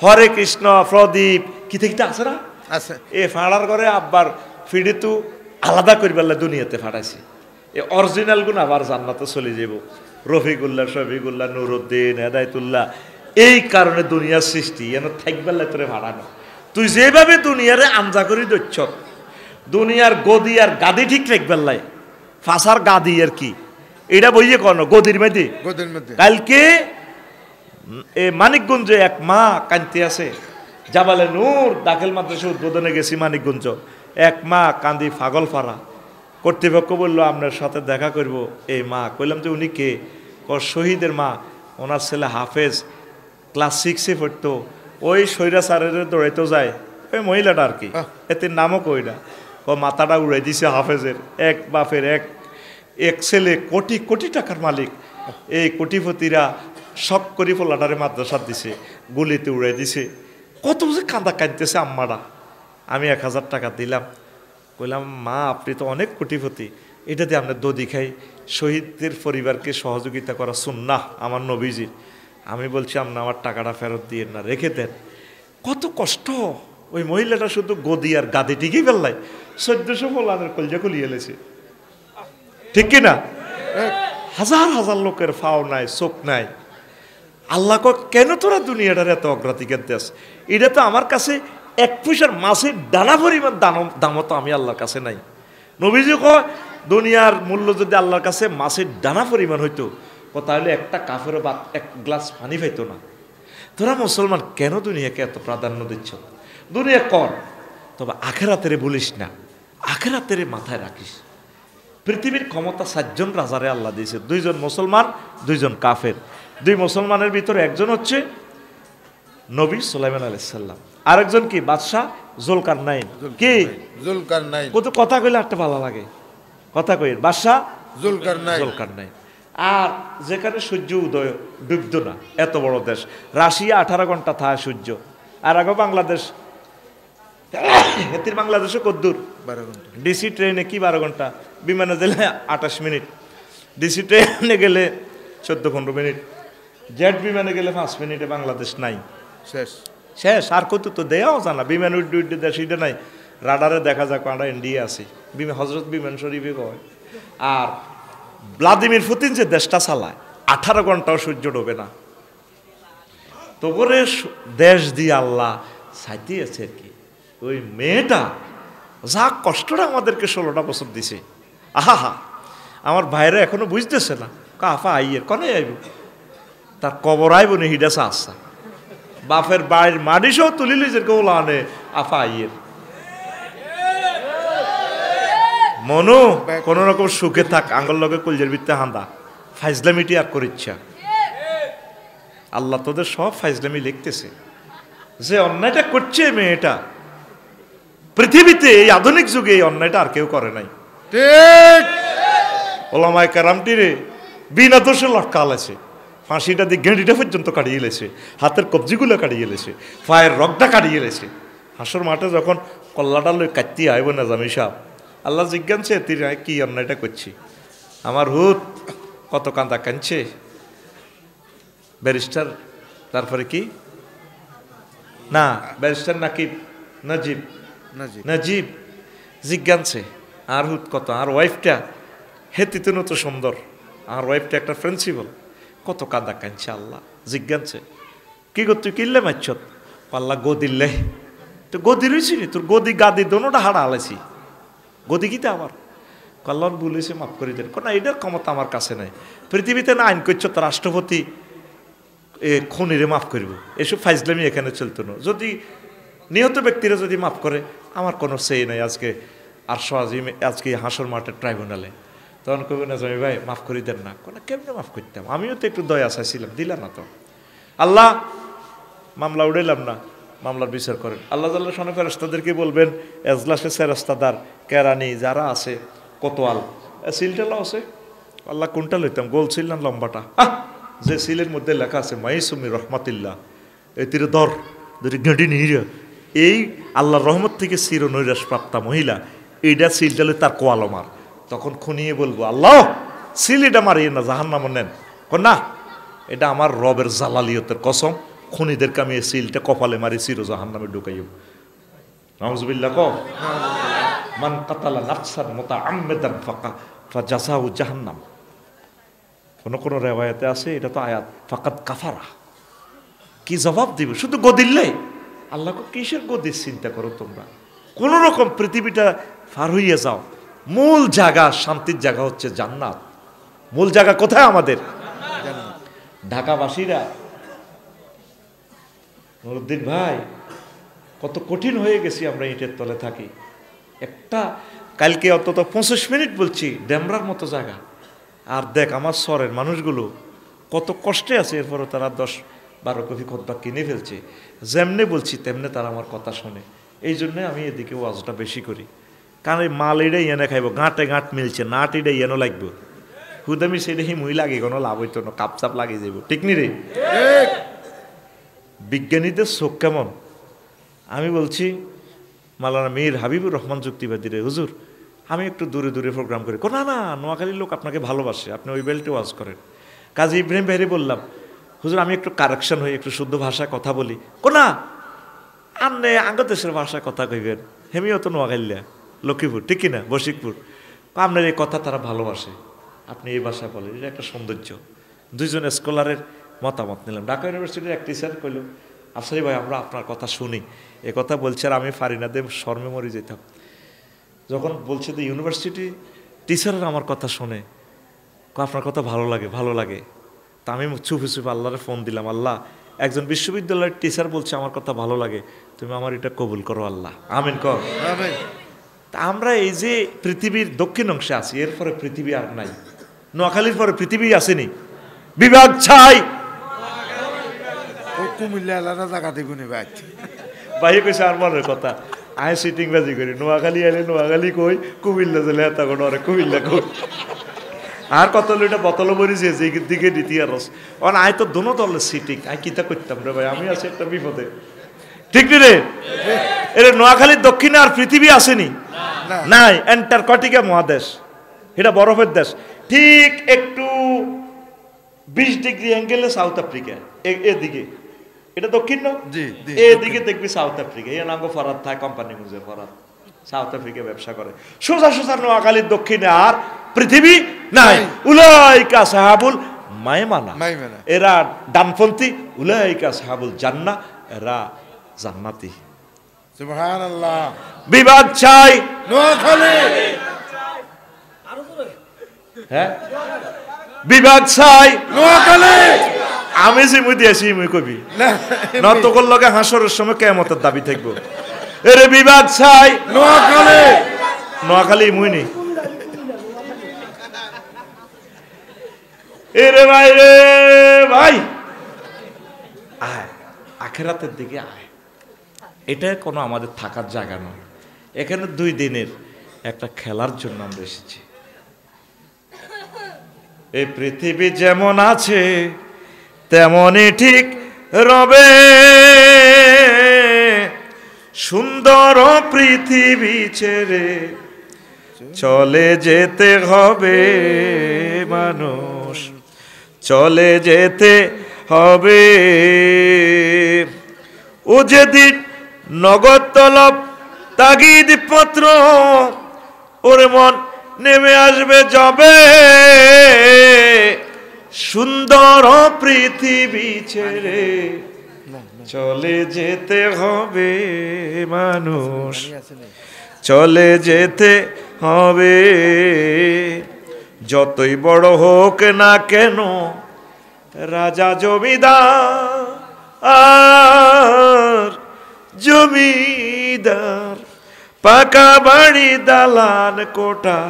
হরে কৃষ্ণ প্রদীপ কিতে কিতে আছে না আছে এ ফাড়ার করে আব্বার ফিডে তো আলাদা করিবার দুনিয়াতে পাঠাইছে এ অরিজিনাল গুণ আবার জান্নাতে চলে যাব রফিকুল্লাহ শফিকুল্লাহ নুরুদ্দিন হেদায়তুল্লাহ এই কারণে দুনিয়ার সৃষ্টি এন থাকবার তোরে ভাড়ানো তুই যেভাবে দুনিয়ারে আমজা করি দচ্ছ দুনিয়ার গদি আর গাদি ঠিক রাখবার লাই ফাঁসার গাদি আর কি এটা বইয়ে কন গদির মধ্যে কালকে মানিকগঞ্জে এক মা কান্তি আছে জাবালে নূর দাখিল মাদ্রাসা উদ্বোধনে গেছি মানিকগঞ্জ এক মা কান্দি পাগল ফারা কর্তৃপক্ষ বললো আপনার সাথে দেখা করব এই মা কইলাম যে উনি কে শহীদের মা ওনার ছেলে হাফেজ ক্লাস 6-এ পড়তো ওই স্বৈরাচারের দৌড়াইতে যায় ওই মহিলাটা আর কি এতে নামও কই না ও মাথাটা উড়াই দিছে হাফেজের এক বাপের এক ছেলে কোটি কোটি টাকার মালিক এই কোটিপতিরা শখ করি ফোলাটারে মাদ্রাসা দিছে গুলিতে উড়াই দিছে কত যে কাঁদা কাঁদতেছে আম্মারা আমি 1000 টাকা দিলাম কইলাম মা আপনি তো অনেক কোটিপতি এটা দিয়ে আপনার দদি খাই শহীদদের পরিবারকে সহযোগিতা করা সুন্নাহ আমার নবীজির আমি বলছি আপনি আমার টাকাটা ফেরত দিয়ে না রেখে দেন কত কষ্ট ওই মহিলাটা শুধু গদি আর গাদি টিকেই ফেললাই 1400 ফোলানের কলজা খুলিয়ে এলেছে ঠিক কিনা হাজার হাজার লোকের ফাও নাই চোখ নাই আল্লাহ কেন তোরা দুনিয়াটার এত অগ্রাধিকার দেশ এটা তো আমার কাছে 1 পয়সার মাছের ডানা পরিমাণ দামও তো আমি আল্লাহর কাছে নাই নবীজি কয় দুনিয়ার মূল্য যদি আল্লাহর কাছে মাছের ডানা পরিমাণ হইতো তাহলে একটা কাফের বা এক গ্লাস পানি পাইতো না তোরা মুসলমান কেন দুনিয়াকে এত প্রাধান্য দিচ্ছ দুনিয়া কর তবে আখেরাতেরে বলিস না আখেরাতেরে মাথায় রাখিস পৃথিবীর ক্ষমতা 7 জন রাজারে আল্লাহ দিয়েছে 2 জন মুসলমান 2 জন কাফের 2 মুসলমানের ভিতরে একজন হচ্ছে নবী সুলাইমান আলাইহিস সালাম আরেকজন কি বাদশা জুলকারনাইন কি জুলকারনাইন কত কথা কইলে একটা ভালো লাগে কথা কই বাদশা জুলকারনাইন আর যেখানে সূর্য উদয় ডুবতো না এত বড় দেশ রাশিয়া 18 ঘন্টা থাকে সূর্য আর আগে বাংলাদেশ এতির বাংলাদেশে কদ্দূর 12 ঘন্টা ডিসি ট্রেনে কি 12 ঘন্টা বিমানে গেলে 28 মিনিট ডিসি ট্রেনে গেলে 14-15 মিনিট জেট বিমানে গেলে 5 মিনিটে বাংলাদেশ নাই শেষ আর কত তো দেয়াও জানা বিমান উড্ডে দেশ এটা নাই রাডারে দেখা যাক আমরা ইন্ডিয়া আছি হজরত বিমান শরীফে কয় আর ভ্লাদিমির পুতিন যে দেশটা চালায় 18 ঘন্টাও সূর্য ডোবে না তো করে দেশ দিয়ে আল্লাহ সাইতিয়েছে আর কি ওই মেয়েটা যা কষ্টটা আমাদেরকে 16টা বছর দিছে আহা আমার ভাইরা এখনো বুঝতেছে না কাফা আইয়ের কনে আইব তার কবর আইব নি হিডাসা আসা বাপের বাড়ির মাডিসও তুলিলি যে গোলা আনে আফা আইয়ের মনু কোন রকম সুখে থাক আঙ্গল লগে কলজের ভিত্তে হান্দা ফাইজলামিটি আর করিচ্ছা আল্লাহ তোদের সব ফাইজলামি লিখতেছে যে অন্যায়টা করছে মেয়েটা পৃথিবীতে এই আধুনিক যুগে এই অন্যায়টা আর কেউ করে নাই ঠিক ওলামায়ে কেরামটি রে বিনা দোষে লটকা আছে ফাঁসিটা দিয়ে গেঁড়িটা পর্যন্ত কাটিয়ে এলেছে হাতের কবজিগুলো কাটিয়ে এলেছে পায়ের রগটা কাটিয়ে এলেছে হাসর মাঠে যখন কল্লাটা লই কাটতে আইব না জামি সাহেব আল্লাহ জিজ্ঞানছে তুই কি অন্যায়টা করছি আমার হুত কত কান্দা কাঁদছে ব্যারিস্টার তারপরে কি না ব্যারিস্টার নাজিব জিজ্ঞানছে আর হুত কত আর ওয়াইফটা হেতিতে তো সুন্দর আর ওয়াইফটা একটা প্রিন্সিপাল কত কাঁদা কাঁদছে আল্লাহ জিজ্ঞানছে কি কর তুই কিনলে মারছ আল্লাহ গদিল্লে তো গদি রয়েছি নি তোর গদি গাদি দোনোটা হাড়া হালাইছি গদি কিতে আমার কল্যাণ বলেছে মাফ করে দেন না এটার ক্ষমতা আমার কাছে নাই পৃথিবীতে না আইন করছো তো রাষ্ট্রপতি খুনিরে মাফ করব এসব ফাইজলামি এখানে চলতো না যদি নিহত ব্যক্তিরা যদি মাফ করে আমার কোনো সেই নাই আজকে আজকে হাসর মাঠের ট্রাইব্যুনালে তখন কবি না জমি ভাই মাফ করে দেন না কোনো কেমনে মাফ করতাম আমিও তো একটু দয়া চাইছিলাম দিলাম না তো আল্লাহ মামলা উড়াইলাম না মামলার বিচার করেন আল্লাহ তাআলা শোনে ফেরেশতাদেরকে বলবেন এজলাসে ফেরেশতাদার কেরানি যারা আছে কোতোয়াল সিলটালা আছে আল্লাহ কোনটা লইতাম গোল সিল না লম্বাটা যে সিলের মধ্যে লেখা আছে মাইসুমি রহমাতিল্লাহ এই তীরে দর যদি গেঁটি নিয়ে এই আল্লাহর রহমত থেকে চির নৈরাশ প্রাপ্তা মহিলা এইটা সিলটালে তার কোয়াল মার তখন খুনিয়ে বলবো আল্লাহ সিল এটা মারিয়ে না জাহান্নাম নেন না এটা আমার রবের জালালিয়তের কসম খুনিদেরকে আমি এই সিলটা কপালে মারি চির জাহান্নামে ঢুকাইব নাউজুবিল্লাহ কও মান কাতালা নাফসান মুতাআম্মিদান ফাজাযাহু জাহান্নাম কোন রিওয়ায়াতে আছে এটা তো আয়াত ফাকাত কাফারা কি জবাব দিব শুধু গদিল্লে আল্লাহকে কিসের গদির চিন্তা করো তোমরা? কোন রকম পৃথিবীটা পার হইয়া যাও। মূল জায়গা, শান্তির জায়গা হচ্ছে জান্নাত। মূল জায়গা কোথায় আমাদের? ঢাকাবাসীরা, নুরুদ্দিন ভাই, কত কঠিন হয়ে গেছি আমরা, ইটের তলে থাকি। একটা কালকে অন্তত 25 মিনিট বলছি, ডেমরার মতো জায়গা। আর দেখ আমার শহরের মানুষগুলো কত কষ্টে আছে, এরপরও তারা 10-12 কপি খুতবা কিনে ফেলছে। যেমনে বলছি তেমনে তারা আমার কথা শোনে। এই জন্যে আমি এদিকে ওয়াজটা বেশি করি, কারণ এই মাল এটাই এনে খাইব, গাঁটে গাঁট মিলছে, নাট এটাই এনে লাগবে। হুদামি সেটা মুই লাগে, কোনো লাভ হইতো না, কাপ চাপ লাগিয়ে যাব। ঠিক নি রে? বিজ্ঞানীদের চোখ কেমন? আমি বলছি মাওলানা মীর হাবিবুর রহমান যুক্তিবাদী রে, হুজুর আমি একটু দূরে দূরে প্রোগ্রাম করি। না না, নোয়াখালীর লোক আপনাকে ভালোবাসে, আপনি ওই বেল্টে ওয়াজ করেন। কাজী ইব্রাহিম ভাইরে বললাম, হুজুর আমি একটু কারেকশন হই, একটু শুদ্ধ ভাষায় কথা বলি। না, আপনি আঙ্গ দেশের ভাষায় কথা কইবেন, হেমিও তো নোয়াখালিয়া, লক্ষ্মীপুর, ঠিক কিনা, বশিকপুর। আপনার এই কথা তারা ভালোবাসে, আপনি এই ভাষায় বলেন, এটা একটা সৌন্দর্য। দুইজন স্কলারের মতামত নিলাম। ঢাকা ইউনিভার্সিটির এক টিচার কইল, আফসারি ভাই আমরা আপনার কথা শুনি। এ কথা বলছে আর আমি ফারিনা দেব শর্মে মরে যেতাম যখন বলছে যে ইউনিভার্সিটি টিচাররা আমার কথা শোনে, আপনার কথা ভালো লাগে, ভালো লাগে। তা আমি চুপে চুপে আল্লাহরে ফোন দিলাম, আল্লাহ একজন বিশ্ববিদ্যালয়ের টিচার বলছে আমার কথা ভালো লাগে, তুমি আমার এটা কবুল করো আল্লাহ, আমিন কর। তা আমরা এই যে পৃথিবীর দক্ষিণ অংশে আছি, এরপরে পৃথিবী আর নাই। নোয়াখালীর পরে পৃথিবী আসেনি, বিভাগ ছাই। ভাই কইছে আর মনের কথা, আয় সিটিং বাজি করি, নোয়াখালী আইলে নোয়াখালী কই, কুমিল্লা জেলে এত কোনো কুমিল্লা কই। আর কত লোটা বোতল মরিছে যে দিকে দ্বিতীয় রস, অন আয় তো দোনো দলের সিটিং, আয় কিতা করতাম রে ভাই, আমি আছি একটা বিপদে। ঠিক নি রে? এর নোয়াখালীর দক্ষিণে আর পৃথিবী আসেনি, নাই। অ্যান্টার্কটিকা মহাদেশ, এটা বরফের দেশ। ঠিক একটু 20 ডিগ্রি অ্যাঙ্গেলে সাউথ আফ্রিকা, এদিকে এটা দক্ষিণ, এদিকে দেখবি সাউথ আফ্রিকা। এর নাম ফরাদ থাকে, কোম্পানি মুজে ফরাদ, সাউথ আফ্রিকা ব্যবসা করে। সোজা সোজা নোয়াখালীর দক্ষিণে আর পৃথিবী নাই। উলাইকা সাহাবুল মায়মানা, এরা ডানপন্থী। উলাইকা সাহাবুল জান্নাহ, এরা জান্নাতি। সুবহানাল্লাহ। বিবাদ চাই নোয়াখালী, হ্যাঁ বিভাগ চাই নোয়াখালী। আমি যে মুই দিয়েছি মুই কবি নতকল লগে হাসরের সময় কিয়ামতের দাবি থাকবো। এরে বিভাগ চাই নোয়াখালী, নোয়াখালী মুই নি। এরে ভাই রে ভাই, আয় আখিরাতের দিকে আয়। এটা কোনো আমাদের থাকার জায়গা নয়, এখানে 2 দিনের একটা খেলার জন্য আমরা এসেছি। এই পৃথিবী যেমন আছে তেমনই ঠিক রবে, সুন্দর পৃথিবী ছেড়ে চলে যেতে হবে মানুষ, চলে যেতে হবে। ও যেদিন নগদ তলব তাগিদ পত্র ওর মন নেমে আসবে যাবে, সুন্দর পৃথিবী ছেড়ে চলে যেতে হবে মানুষ, চলে যেতে হবে। যতই বড় হোক না কেন রাজা জমিদার আর জমিদার, পাকা বাড়ি দালান কোঠা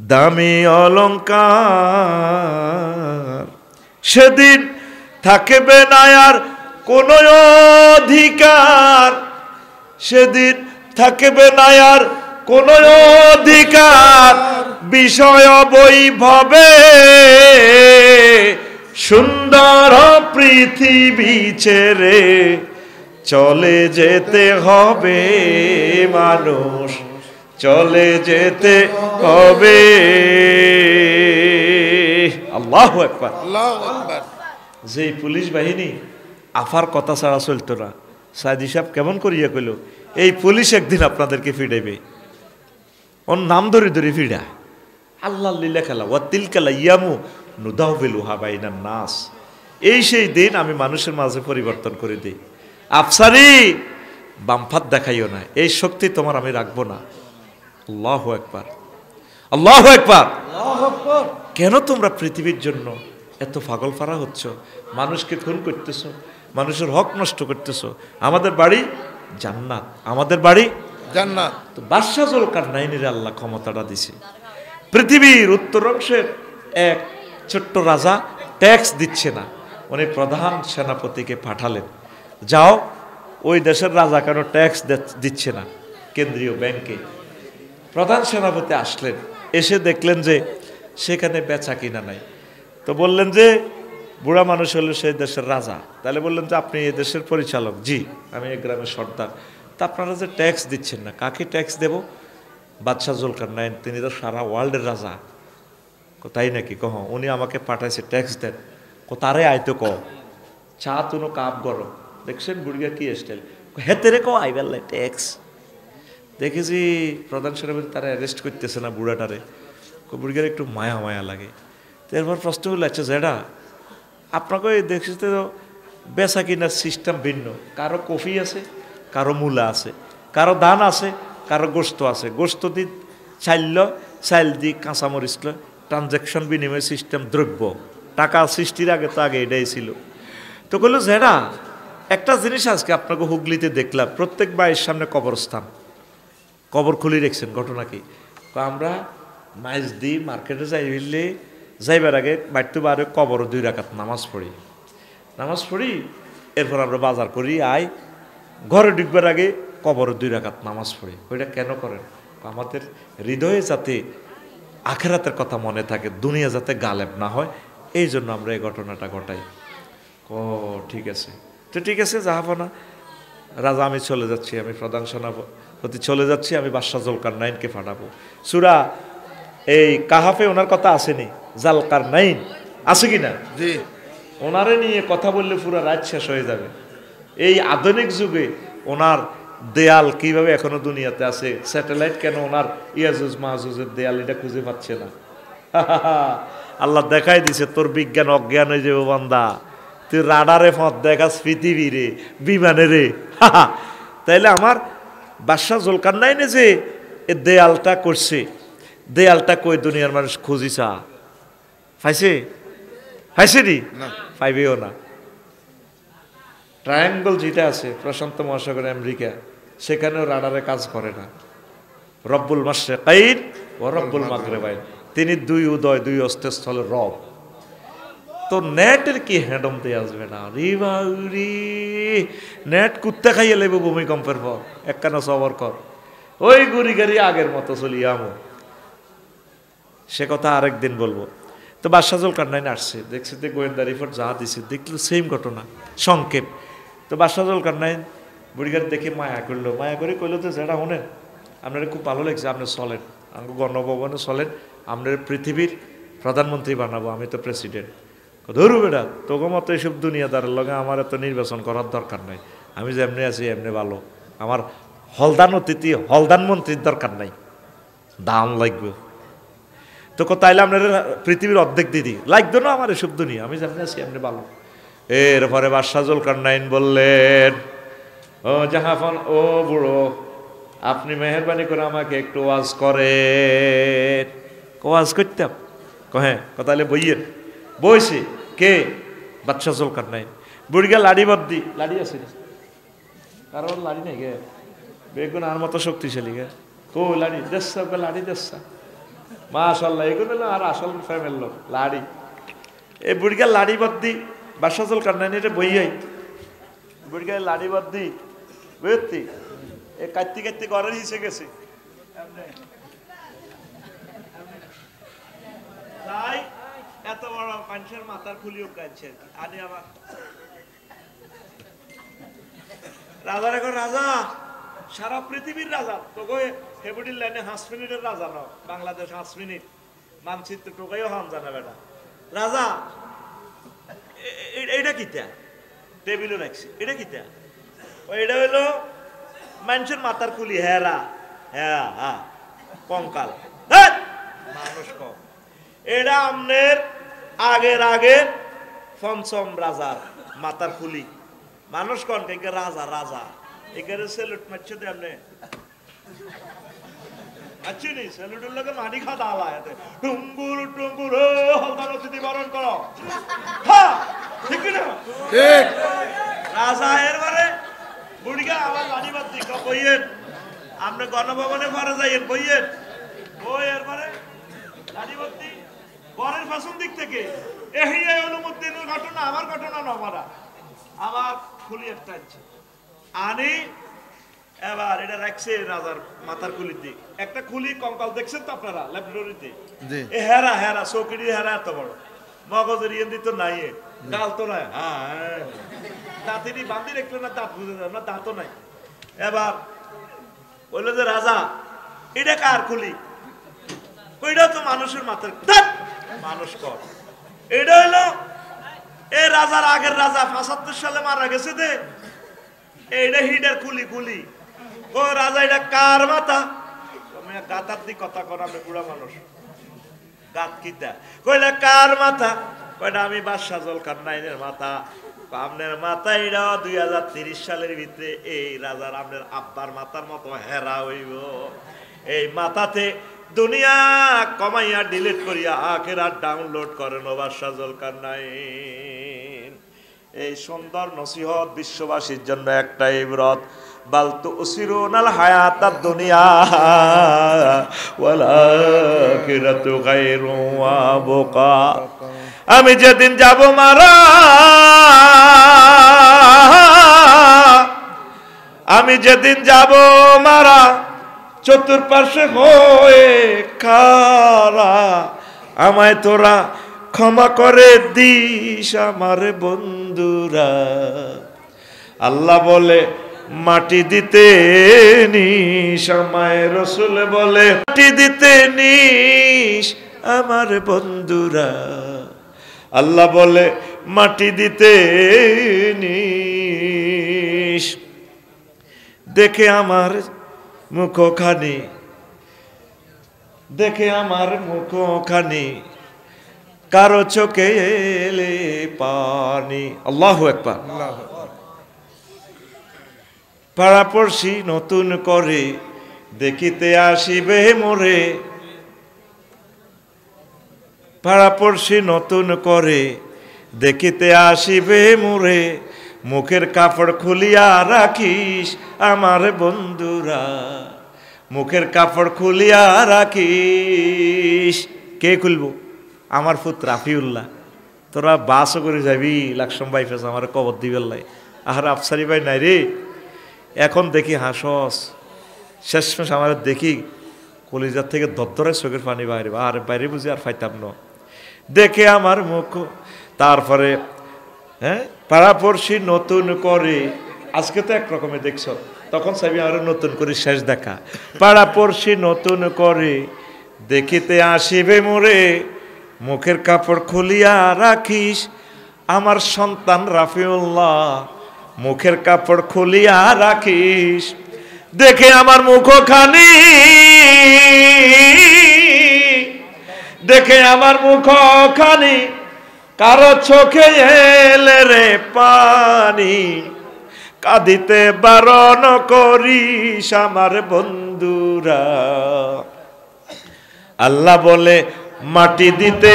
দামি অলংকার, সেদিন থাকবে না আর কোনো অধিকার, সেদিন থাকবে না আর কোনো অধিকার বিষয় বৈভবে, সুন্দর পৃথিবী ছেড়ে চলে যেতে হবে মানুষ, চলে যেতে হবে। আল্লাহু আকবার, আল্লাহু আকবার। যে পুলিশ বাহিনী আফার কথা ছাড়া চলতো না, সাইদি সাহেব কেমন করিয়া কইল, এই পুলিশ একদিন আপনাদেরকে ফিরাইবে। ওর নাম ধরে ধরে ফিরা। আল্লাহ লীলা খেলা, ওয়া তিলকাল ইয়ামু নুদাউবিলুহা বাইনান নাস। এই সেই দিন আমি মানুষের মাঝে পরিবর্তন করে দিই। আফসারি বামফাত দেখাইও না, এই শক্তি তোমার আমি রাখবো না। আল্লাহু আকবার, আল্লাহু আকবার। কেন তোমরা পৃথিবীর জন্য এত পাগল ফারা হচ্ছ? মানুষকে খুন করতেছ, মানুষের হক নষ্ট করতেছ। আমাদের বাড়ি জান্নাত, আমাদের বাড়ি জান্নাত। তো বাদশাহ জুলকারনাইনের আল্লাহ ক্ষমতাটা দিছে। পৃথিবীর উত্তর অংশের এক ছোট্ট রাজা ট্যাক্স দিচ্ছে না, উনি প্রধান সেনাপতিকে পাঠালেন, যাও ওই দেশের রাজা কেন ট্যাক্স দিচ্ছে না কেন্দ্রীয় ব্যাংকে। প্রধান সেনাপতি আসলেন, এসে দেখলেন যে সেখানে বেচা কিনা নাই। তো বললেন যে বুড়া মানুষ হলো সেই দেশের রাজা, তাহলে বললেন যে আপনি এই দেশের পরিচালক। জি, আমি এই গ্রামের সর্দার। তা আপনারা যে ট্যাক্স দিচ্ছেন না, কাকে ট্যাক্স দেব? বাদশাহ জুলকারনাইন, তিনি তো সারা ওয়ার্ল্ডের রাজা। তাই নাকি? কহ, উনি আমাকে পাঠাইছে ট্যাক্স দেন। তারে আইতো ক চা তুনো কাপ গরম। দেখছেন বুড়িয়া কি স্টাইল, হেতে রে কো আইবেল্লাই ট্যাক্স। দেখেছি প্রধান সেনাপতি তারা অ্যারেস্ট করতেছে না বুড়াটারে, বুড়িয়ার একটু মায়া মায়া লাগে। তো এরপর প্রশ্ন হলো, আচ্ছা যেটা আপনাকে দেখছি তো বেচা কিনার সিস্টেম ভিন্ন, কারো কফি আছে, কারো মূলা আছে, কারো ধান আছে, কারো গোস্ত আছে। গোস্ত দি চাইল, চাইল দি কাঁচামরিচ লয়, ট্রানজ্যাকশন বিনিময় সিস্টেম, দ্রব্য টাকা সৃষ্টির আগে তো আগে এটাই ছিল। তো বললো যেটা একটা জিনিস আজকে আপনাকে হুগলিতে দেখলাম, প্রত্যেক বাড়ির সামনে কবরস্থান, কবর খুলি রেখেছেন। ঘটনা কি? আমরা মাইজ দিই মার্কেটে যাই, হইলে যাইবার আগে বাড়িতে বারে কবর 2 রাকাত নামাজ পড়ি, এরপর আমরা বাজার করি, আই ঘরে ঢুকবার আগে কবর 2 রাকাত নামাজ পড়ি। ওইটা কেন করেন? আমাদের হৃদয়ে যাতে আখেরাতের কথা মনে থাকে, দুনিয়া যাতে গালেব না হয়, এই জন্য আমরা এই ঘটনাটা ঘটাই। ও ঠিক আছে, তো ঠিক আছে, যাবো না রাজা, আমি চলে যাচ্ছি, আমি প্রধান সেনাপতি চলে যাচ্ছি, আমি বাদশাহ জুলকারনাইনকে পাঠাবো। সূরা এই কাহাফে ওনার কথা আসেনি? জুলকারনাইন আছে কিনা? জি। ওনারে নিয়ে কথা বললে পুরো রাত শেষ হয়ে যাবে। এই আধুনিক যুগে ওনার দেয়াল কিভাবে এখনো দুনিয়াতে আছে, স্যাটেলাইট কেন ওনার ইয়াজুজ মাহজুজের দেয়াল এটা খুঁজে পাচ্ছে না? আল্লাহ দেখাই দিছে, তোর বিজ্ঞান অজ্ঞান হয়ে যাবে বান্দা, তুই রাডারে পথ দেখাস পৃথিবীরে, বিমানে রে। তাইলে আমার বাদশাহ জুলকারনাইনে যে এ দেয়ালটা করছে, দেয়ালটা কই দুনিয়ার মানুষ খুঁজিছা পাইছে? পাইছে না, পাইবেও না। ট্রায়াঙ্গল যেটা আছে প্রশান্ত মহাসাগর আমেরিকা, সেখানেও রাডারে কাজ করে না। রব্বুল মাশরিকাইন ও রব্বুল মাগরিবাইন, তিনি 2 উদয় 2 অস্তের স্থলের রব। তো নেটের কি হ্যাডমতে আসবে না? রিবাউরি নেট কুত্তা খাইয়ে লেবো ভূমিকম্পের পর, একখানা সবর কর, ওই গুড়ি গাড়ি আগের মতো চলি আমো। সে কথা আরেকদিন বলবো। তো বাদশাহ জুলকারনাইন আসছে, দেখছে যে গোয়েন্দা রিপোর্ট যা দিছে, দেখলো সেম ঘটনা সংক্ষেপ। তো বাদশাহ জুলকারনাইন বুড়িগার দেখে মায়া করলো, মায়া করে কইলো তো যেটা শোনেন, আপনার খুব ভালো লাগছে, আপনি চলেন আমাকে গণভবনে চলেন, আপনার পৃথিবীর প্রধানমন্ত্রী বানাবো, আমি তো প্রেসিডেন্ট। ধরু বেটা, তোকে মতো এইসব দুনিয়াদারের লগে আমার এত নির্বাচন করার দরকার নাই, আমি যেমনি আছি এমনি ভালো, আমার হলদান অতিথি হলদান মন্ত্রীর দরকার নাই, দাম লাগবে। তো তাইলে আপনার পৃথিবীর অর্ধেক দিদি লাগতো না আমার এসব দুনিয়া, আমি যেমনি আছি এমনি ভালো। এরপরে বাদশাহ জুলকারনাইন বললেন, ও জাহাফন, ও বুড়ো, আপনি মেহরবানি করে আমাকে একটু ওয়াজ করেন। ওয়াজ করতাম? হ্যাঁ, তাহলে বইয়ের বইছে কে? বাদশাহ জুলকারনাইন। বুড়িগা লাড়ি বদ্দি, লাড়ি আছে কারণ লাড়ি নেই গে, বেগুন আর মতো শক্তিশালী গে, কো লাড়ি দেশা, লাড়ি দেশা, মাশাআল্লাহ, এগুলো না আর আসল ফ্যামিলির লোক লাড়ি। এই বুড়িগা লাড়ি বদ্দি বাদশাহ জুলকারনাইন এটা বইয়াই, বুড়িগা লাড়ি বদ্দি বুঝতি, এ কাটতে কাটতে ঘরের হিসে গেছে। তাই এত বড় মানুষের মাথার খুলিও কাটছে আর কি। আনি আবার রাজার, এখন রাজা সারা পৃথিবীর রাজা, তোকে হেবুডির লাইনে 5 মিনিটের রাজা ন, বাংলাদেশ 5 মিনিট মানচিত্র টোকাইও হাম জানা বেটা রাজা। এটা কিতা টেবিলও রাখছে, এটা কিতা? এটা হইলো মানুষের মাথার খুলি, হেরা হ্যাঁ হ্যাঁ কঙ্কাল, মানুষ কম। এটা আমনের আগের পঞ্চম রাজার মাথার খুলি, মানুষ কোন কে রাজা রাজা এখানে সেলুট মারছে দেমনে আচ্ছা নি সেলুটের লগে মাটি খাওয়া দাওয়া এতে টুঙ্গুর টুঙ্গুর হলদার অতিথি বরণ করো হ্যাঁ ঠিক না ঠিক রাজা এর মানে বুড়িগা আবার লাড়ি বাদ দিক কইয়েন আপনি গণভবনে পরে যাইয়েন কইয়েন ওই এর মানে লাড়ি বাদ দিক বরের ফাঁসুন দিক থেকে এই অনুমুদ্দিনের ঘটনা আমার ঘটনা না মারা আমার খুলি একটা আনি এবার এটা রাখছে রাজার মাথার খুলির দিক একটা খুলি কঙ্কাল দেখছেন তো আপনারা ল্যাবরেটরিতে এ হেরা হেরা চৌকিটি হেরা এত বড় মগজের ইয়ে দিত নাই ডাল তো নাই হ্যাঁ দাঁতিনি বান্ধি রাখলে না দাঁত বুঝে যাবে না দাঁতও নাই এবার বললো যে রাজা এটা কার খুলি ওইটা তো মানুষের মাথার মানুষ কর এটা হলো এই রাজার আগের রাজা ৭৫ সালে মারা গেছে দে এইটা হিডার খুলি খুলি ও রাজা এটা কার মাথা তুমি গাতার দিক কথা কর আমি বুড়া মানুষ গাত কিতা কইলা কার মাথা কয়টা আমি বাদশাহ জুলকারনাইনের মাথা আপনার মাথা এটা ২০৩০ সালের ভিতরে এই রাজার আপনার আব্বার মাথার মতো হেরা হইব এই মাথাতে দুনিয়া কমাইয়া ডিলিট করিয়া আখিরাত ডাউনলোড করেন ও বাদশাহ জুলকারনাইন এই সুন্দর নসিহত বিশ্ববাসীর জন্য একটা ইবরত বাল তুসিরুনাল হায়াতাদ দুনিয়া ওয়াল আখিরাতু গায়রু ওয়া বুকা আমি যেদিন যাব মারা আমি যেদিন যাব মারা চতুর্পার্শ্বে হয়ে খারা আমায় তোরা ক্ষমা করে দিস আমার বন্ধুরা আল্লাহ বলে মাটি দিতে নিস আমায় রসুল বলে মাটি দিতে নিস আমার বন্ধুরা আল্লাহ বলে মাটি দিতে নিস দেখে আমার মুখখানি দেখে আমার মুখখানি কারো চোখে এলে পানি আল্লাহু আকবার পাড়াপড়শি নতুন করে দেখিতে আসিবে মোরে পাড়াপড়শি নতুন করে দেখিতে আসিবে মোরে মুখের কাপড় খুলিয়া রাখিস আমার বন্ধুরা মুখের কাপড় খুলিয়া রাখিস কে খুলবো আমার পুত্র রাফিউল্লাহ তোরা বাসও করে যাবি লাকসম বাইফেস আমার কবর দিবেন লাই আর আফসারি ভাই নাই রে এখন দেখি হাসস শেষমেশ আমার দেখি কলিজার থেকে দত্তরের চোখের পানি বাইরে আর বাইরে বুঝি আর ফাইতাম না দেখে আমার মুখ তারপরে হ্যাঁ পাড়াপড়শি নতুন করে আজকে তো একরকমের দেখছ তখন চাবি আরো নতুন করে শেষ দেখা পাড়াপড়শি নতুন করে দেখিতে আসিবে মোরে মুখের কাপড় খুলিয়া রাখিস আমার সন্তান রাফিউল্লাহ মুখের কাপড় খুলিয়া রাখিস দেখে আমার মুখখানি দেখে আমার মুখখানি কারো চোখে এলে রে পানি কাঁদিতে বারণ করিস আমার বন্ধুরা আল্লাহ বলে মাটি দিতে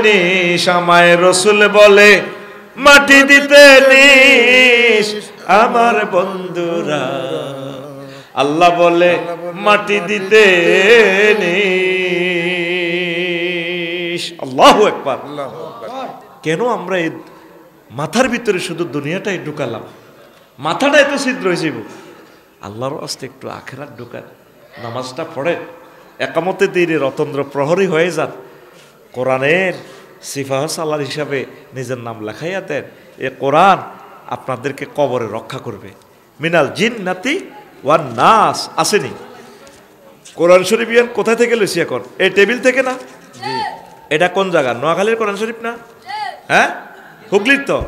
নিস আমায় রসুল বলে মাটি দিতে নিস আমার বন্ধুরা আল্লাহ বলে মাটি দিতে নিস আল্লাহু আকবার কেন আমরা এই মাথার ভিতরে শুধু দুনিয়াটাই ঢুকালাম মাথাটা এত ছিদ্র হয়েছে আল্লাহর আস্তে একটু আখেরাত ঢুকান নামাজটা পড়ে একামতে দিনের রতন্দ্র প্রহরী হয়ে যান কোরআনের সিফাহ সালার হিসাবে নিজের নাম লেখাইয়া দেন এ কোরআন আপনাদেরকে কবরে রক্ষা করবে মিনাল জিন্নাতি ওয়ান নাস আসেনি কোরআন শরীফ ইয়ান কোথায় থেকে লইছি এখন এই টেবিল থেকে না এটা কোন জায়গা নোয়াখালীর কোরআন শরীফ না হ্যাঁ হুগলির তো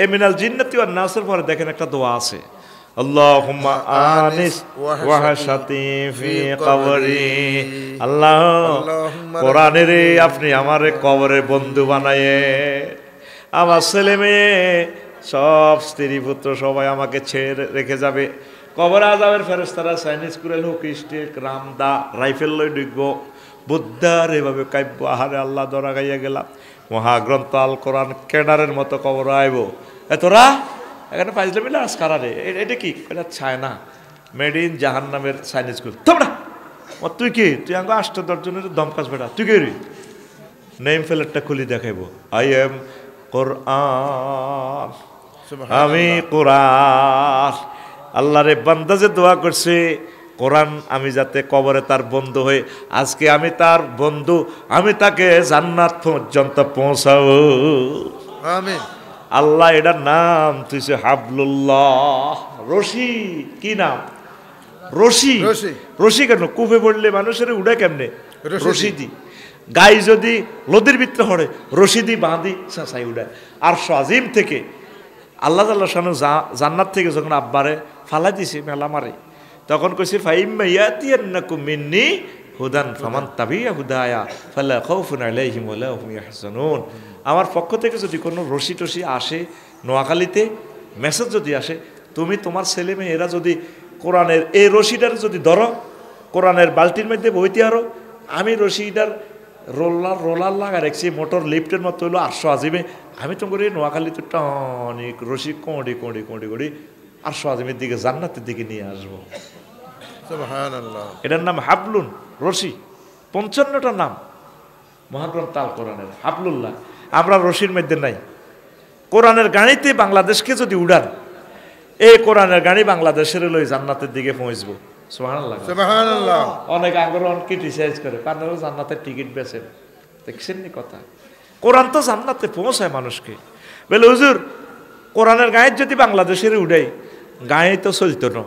এ মিনাল জিন্নাতি ওয়ান নাসের পরে দেখেন একটা দোয়া আছে আল্লাহুম্মা আনিস ওয়াহশাতি ফি কবরি আল্লাহ কোরআনের আপনি আমারে কবরে বন্ধু বানায়ে আমার ছেলে মেয়ে সব স্ত্রী পুত্র সবাই আমাকে ছেড়ে রেখে যাবে। কবর আযাবের ফেরেশতারা চাইনিজ কুরেল হুক স্টিক রামদা রাইফেল লই ঢুকব, বুদ্ধার এভাবে কাব্য। আহারে আল্লাহ দরা গাইয়া গেলাম। মহাগ্রন্থ আল কোরআন কেডারের মতো কবর আইব। এতরা এখানে পাইলে মিলে আসকারে এটা কি? এটা চায়না, মেড ইন জাহান্নামের চাইনিজ কুল। তোমরা তুই কি? তুই আঙ্গ 8-10 জনের দমকাস বেটা, তুই কে রে? নেম ফেলেরটা খুলি দেখাইব। আই এম কোরআন, আমি কোরআন। আল্লাহরে বান্দা যে দোয়া করছে কোরআন আমি যাতে কবরে তার বন্ধু হয়ে, আজকে আমি তার বন্ধু, আমি তাকে জান্নাত পর্যন্ত পৌঁছাবো। আমিন। আল্লাহ এটার নাম তুইছে হাবলুল্লাহ, রশি। কি নাম? রশি। রশি কেন? কুফে পড়লে মানুষের উড়ে কেমনে? রশি দি। গাই যদি নদীর ভিতরে হড়ে রশি দি বাঁধি চাঁচাই উড়ায়। আর আজিম থেকে আল্লাহ শানু জান্নাত থেকে যখন আব্বারে ফালাই দিছে মেলা মারে, তখন কইছে ফাইম্মা ইয়াতিয়ান্নাকুম মিন্নি হুদান ফামান তাবিয়া হুদায়া ফালা খাউফুন আলাইহিম ওয়ালা হুম ইয়াহজানুন। আমার পক্ষ থেকে যদি কোনো রশি টশি আসে, নোয়াখালীতে মেসেজ যদি আসে, তুমি তোমার ছেলে মেয়ে এরা যদি কোরআনের এই রশিটার যদি ধরো, কোরআনের বালতির মধ্যে বইতে আরো, আমি রশিটার রোলার লাগা রাখছি মোটর লিফটের মতো হইলো 800 আজিমে, আমি তো করে নোয়াখালীতে টনিক রশি কোঁড়ি কোঁড়ি কোঁড়ি কোঁড়ি 800 আজিমের দিকে জান্নাতের দিকে নিয়ে আসবো। সুবহানাল্লাহ। এটার নাম হাবলুন, রশি। 55টা নাম মহাগ্রন্থ আল কোরআনের। হাবলুল্লাহ। আমরা রশির মধ্যে নাই। কোরআনের গাড়িতে বাংলাদেশকে যদি উড়ান, এই কোরআনের গাড়ি বাংলাদেশের লই জান্নাতের দিকে পৌঁছবো। সুবহানাল্লাহ, সুবহানাল্লাহ। অনেক আগ্রহ ক্রিটিসাইজ করে, কারণ জান্নাতের টিকিট বেচেন। দেখছেন নি কথা? কোরআন তো জান্নাতে পৌঁছায় মানুষকে। বলে হুজুর কোরআনের গাড়ি যদি বাংলাদেশের উড়াই, গাড়ি তো চলতো না,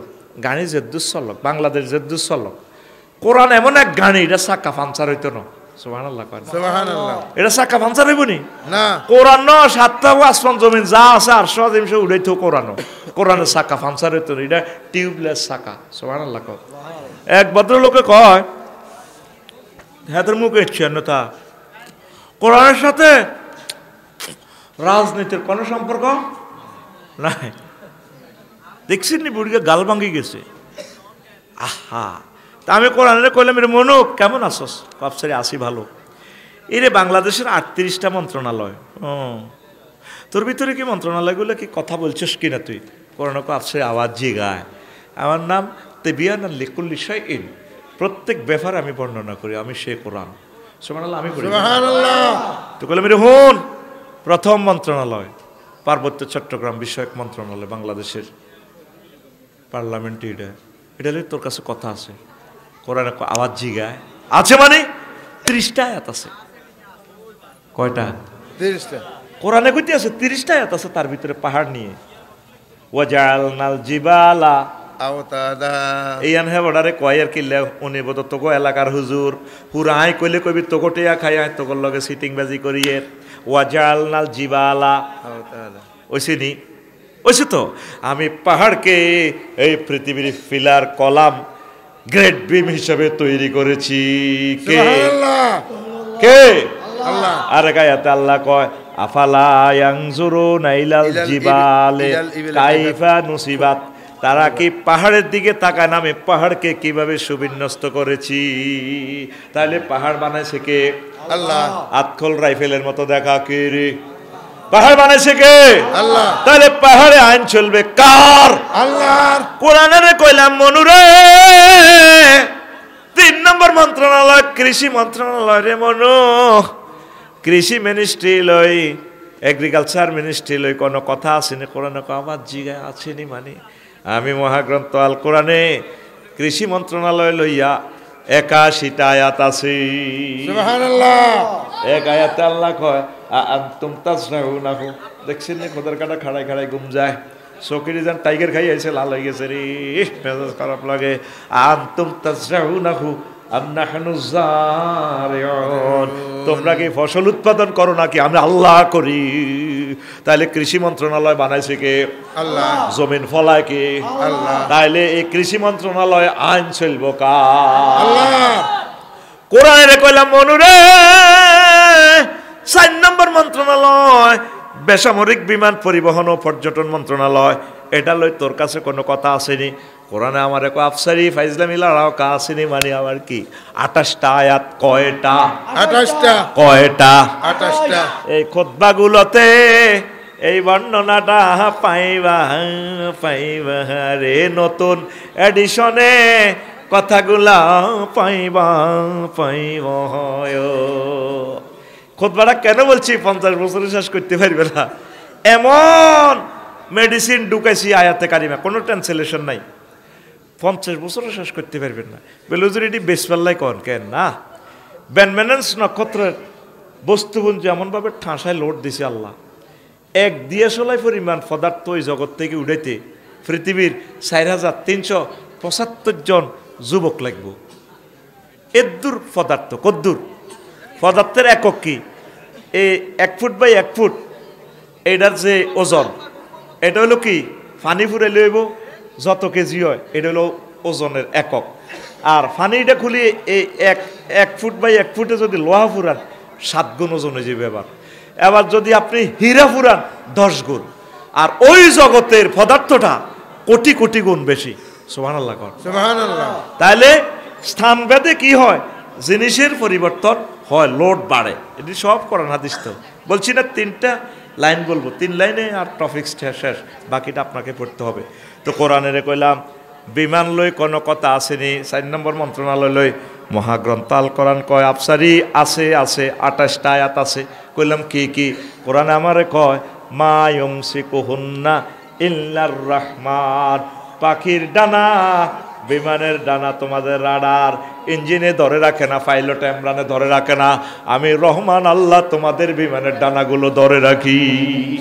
গাড়ি জেদ্দুর চলক, বাংলাদেশ জেদ্দুর চলক। কোরআন এমন এক গাড়ি, এটা চাক্কা পাঞ্চার হইতো না। সুবহানাল্লাহ, সুবহানাল্লাহ। এটা চাক্কা পাঞ্চার হইব নি? না। কোরআন ন 7টা আসমান জমিন যা আছে 800 আজিম সে উড়াইতো কোরআন। কোরআনের চাক্কা পাঞ্চার হইতো না, এটা টিউবলেস চাক্কা। সুবহানাল্লাহ। এক ভদ্রলোকে কয়, হাতের মুখে তা কোরআনের সাথে রাজনীতির কোনো সম্পর্ক নাই। দেখছেন নি বুড়িকে গাল ভাঙ্গি গেছে। আহা, তা আমি কোরআনে কইলাম, রে মনুক কেমন আছস? কবসারি আসি ভালো। এরে বাংলাদেশের 38টা মন্ত্রণালয়, তোর ভিতরে কি মন্ত্রণালয়গুলো কি কথা বলছিস কিনা তুই? কোরআনে কবসারি আওয়াজ জিগায়, আমার নাম তেবিয়ান লিকুল্লি শাইইন, প্রত্যেক ব্যাপারে আমি বর্ণনা করি, আমি সে কোরআন। সুবহানাল্লাহ। আমি করি সুবহানাল্লাহ। তো কইলাম, রে হুন, প্রথম মন্ত্রণালয় পার্বত্য চট্টগ্রাম বিষয়ক মন্ত্রণালয়, বাংলাদেশের পার্লামেন্টে। এটা তোর কাছে কথা আছে? কোরআনে আওয়াজ জিগায় আছে মানে 30টা আয়াত আছে। কয়টা? 30টা। কোরআনে কইতে আছে 30টা আয়াত আছে, তার ভিতরে পাহাড় নিয়ে। ওয়াজালনাল জিবালা আওতাদা, এই আনহে বর্ডারে কয় আর কিল্লা উনি বদ তোগো এলাকার হুজুর হুরাই কইলে কইবি তোগো টিয়া খাই আয় তোগোর লগে সিটিং বাজি করিয়ে। ওয়াজালনাল জিবালা আওতাদা, ওইসিনি ওইসে তো আমি পাহাড়কে এই পৃথিবীর ফিলার কলাম গ্রেট বিম হিসাবে তৈরি করেছি। কে? কে? আল্লাহ। আরে গায়াতে আল্লাহ কয়, আফালা ইয়ানজুরুনা ইলাল জিবালে কাইফা নুসিবাত, তারা কি পাহাড়ের দিকে তাকায় না আমি পাহাড়কে কিভাবে সুবিন্যস্ত করেছি? তাহলে পাহাড় বানাইছে কে? আল্লাহ। আতখল রাইফেলের মতো দেখা কে রে? পাহাড় বানাইছে কে? আল্লাহ। তাহলে পাহাড়ে আইন চলবে কার? আল্লাহর। কোরআনে কইলাম মনুরে 3 নম্বর মন্ত্রণালয় কৃষি মন্ত্রণালয় রে মনু, কৃষি মিনিস্ট্রি লই, এগ্রিকালচার মিনিস্ট্রি লই কোনো কথা আসেনি? কোরআনে আবার জিগায় আসেনি মানে আমি মহাগ্রন্থ আল কোরআনে কৃষি মন্ত্রণালয় লইয়া 81টা আয়াত আছে। সুবহানাল্লাহ। এক আয়াতে আল্লাহ কয় আনতুম তাজরাউনাহু, দেখছেন নি খোদার কাটা খাড়াই খাড়াই ঘুম যায়, চকিরি যান টাইগার খাই আইছে, লাল হয়ে গেছে রে, মেজাজ খারাপ লাগে। আনতুম তাজরাউনাহু আম নাহনু যারিউন, তোমরা কি ফসল উৎপাদন করো নাকি আমি আল্লাহ করি? তাহলে কৃষি মন্ত্রণালয় বানাইছে কে? আল্লাহ। জমিন ফলায় কে? আল্লাহ। তাহলে এই কৃষি মন্ত্রণালয় আইন চলব কার? আল্লাহ। কোরআনে কইলাম মনুরে 4 নম্বর মন্ত্রণালয় বেসামরিক বিমান পরিবহন ও পর্যটন মন্ত্রণালয়, এটা লই তোর কাছে কোনো কথা আসেনি? কোরআনে আমার এক আফসারি ফাইজলামি লড়াও কা আসেনি, মানে আমার কি 28টা আয়াত। কয়টা? 28টা। কয়টা? 28টা। এই খুতবাগুলোতে এই বর্ণনাটা পাইবা পাইবা রে, নতুন এডিশনে কথাগুলা পাইবা পাইবা। খুতবাটা কেন বলছি 50 বছরে শেষ করতে পারবে না, এমন মেডিসিন ঢুকাইছি আয়াতে কারিমা, কোনো ট্রান্সলেশন নাই, 50 বছরে শেষ করতে পারবেন না। বেলুজুর এটি বেসপাল্লাই কন কেন না? ব্যানম্যানেন্স নক্ষত্রের বস্তুপুঞ্জ এমনভাবে ঠাঁসায় লোড দিছে আল্লাহ, এক দিয়াশলাই পরিমাণ পদার্থ ওই জগৎ থেকে উঠাইতে পৃথিবীর 4375 জন যুবক লাগবে। এদ্দুর পদার্থ, কদ্দুর পদার্থের একক কি? এই 1 ফুট বাই 1 ফুট এটার যে ওজন, এটা হলো কি পানি ফুরে লইব যত কেজি হয়, এটা হলো ওজনের একক। আর পানিটা খুলি এই 1 ফুট বাই 1 ফুটে যদি লোহা ফুরান 7 গুণ ওজন হয়ে যাবে। এবার যদি আপনি হীরা ফুরান 10 গুণ, আর ওই জগতের পদার্থটা কোটি কোটি গুণ বেশি। সুবহানাল্লাহ কর, সুবহানাল্লাহ। তাহলে স্থানভেদে কি হয়? জিনিসের পরিবর্তন হয়, লোড বাড়ে। এটি সব কোরআন হাদিস। তো বলছি না 3টা লাইন বলবো, 3 লাইনে আর টপিক শেষ, বাকিটা আপনাকে পড়তে হবে। তো কোরআনের কইলাম বিমান লই কোনো কথা আসেনি। 4 নম্বর মন্ত্রণালয় লই মহাগ্রন্থ আল কোরআন কয় আফসারি আছে, 28টা আয়াত আছে। কইলাম কি কি? কোরআনে আমারে কয় মা ইউমসিকুহুন্না ইল্লার রহমান, পাখির ডানা, বিমানের ডানা তোমাদের রাডার ইঞ্জিনে ধরে রাখে না, পাইলট এমরানে ধরে রাখে না, আমি রহমান আল্লাহ তোমাদের বিমানের ডানাগুলো ধরে রাখি।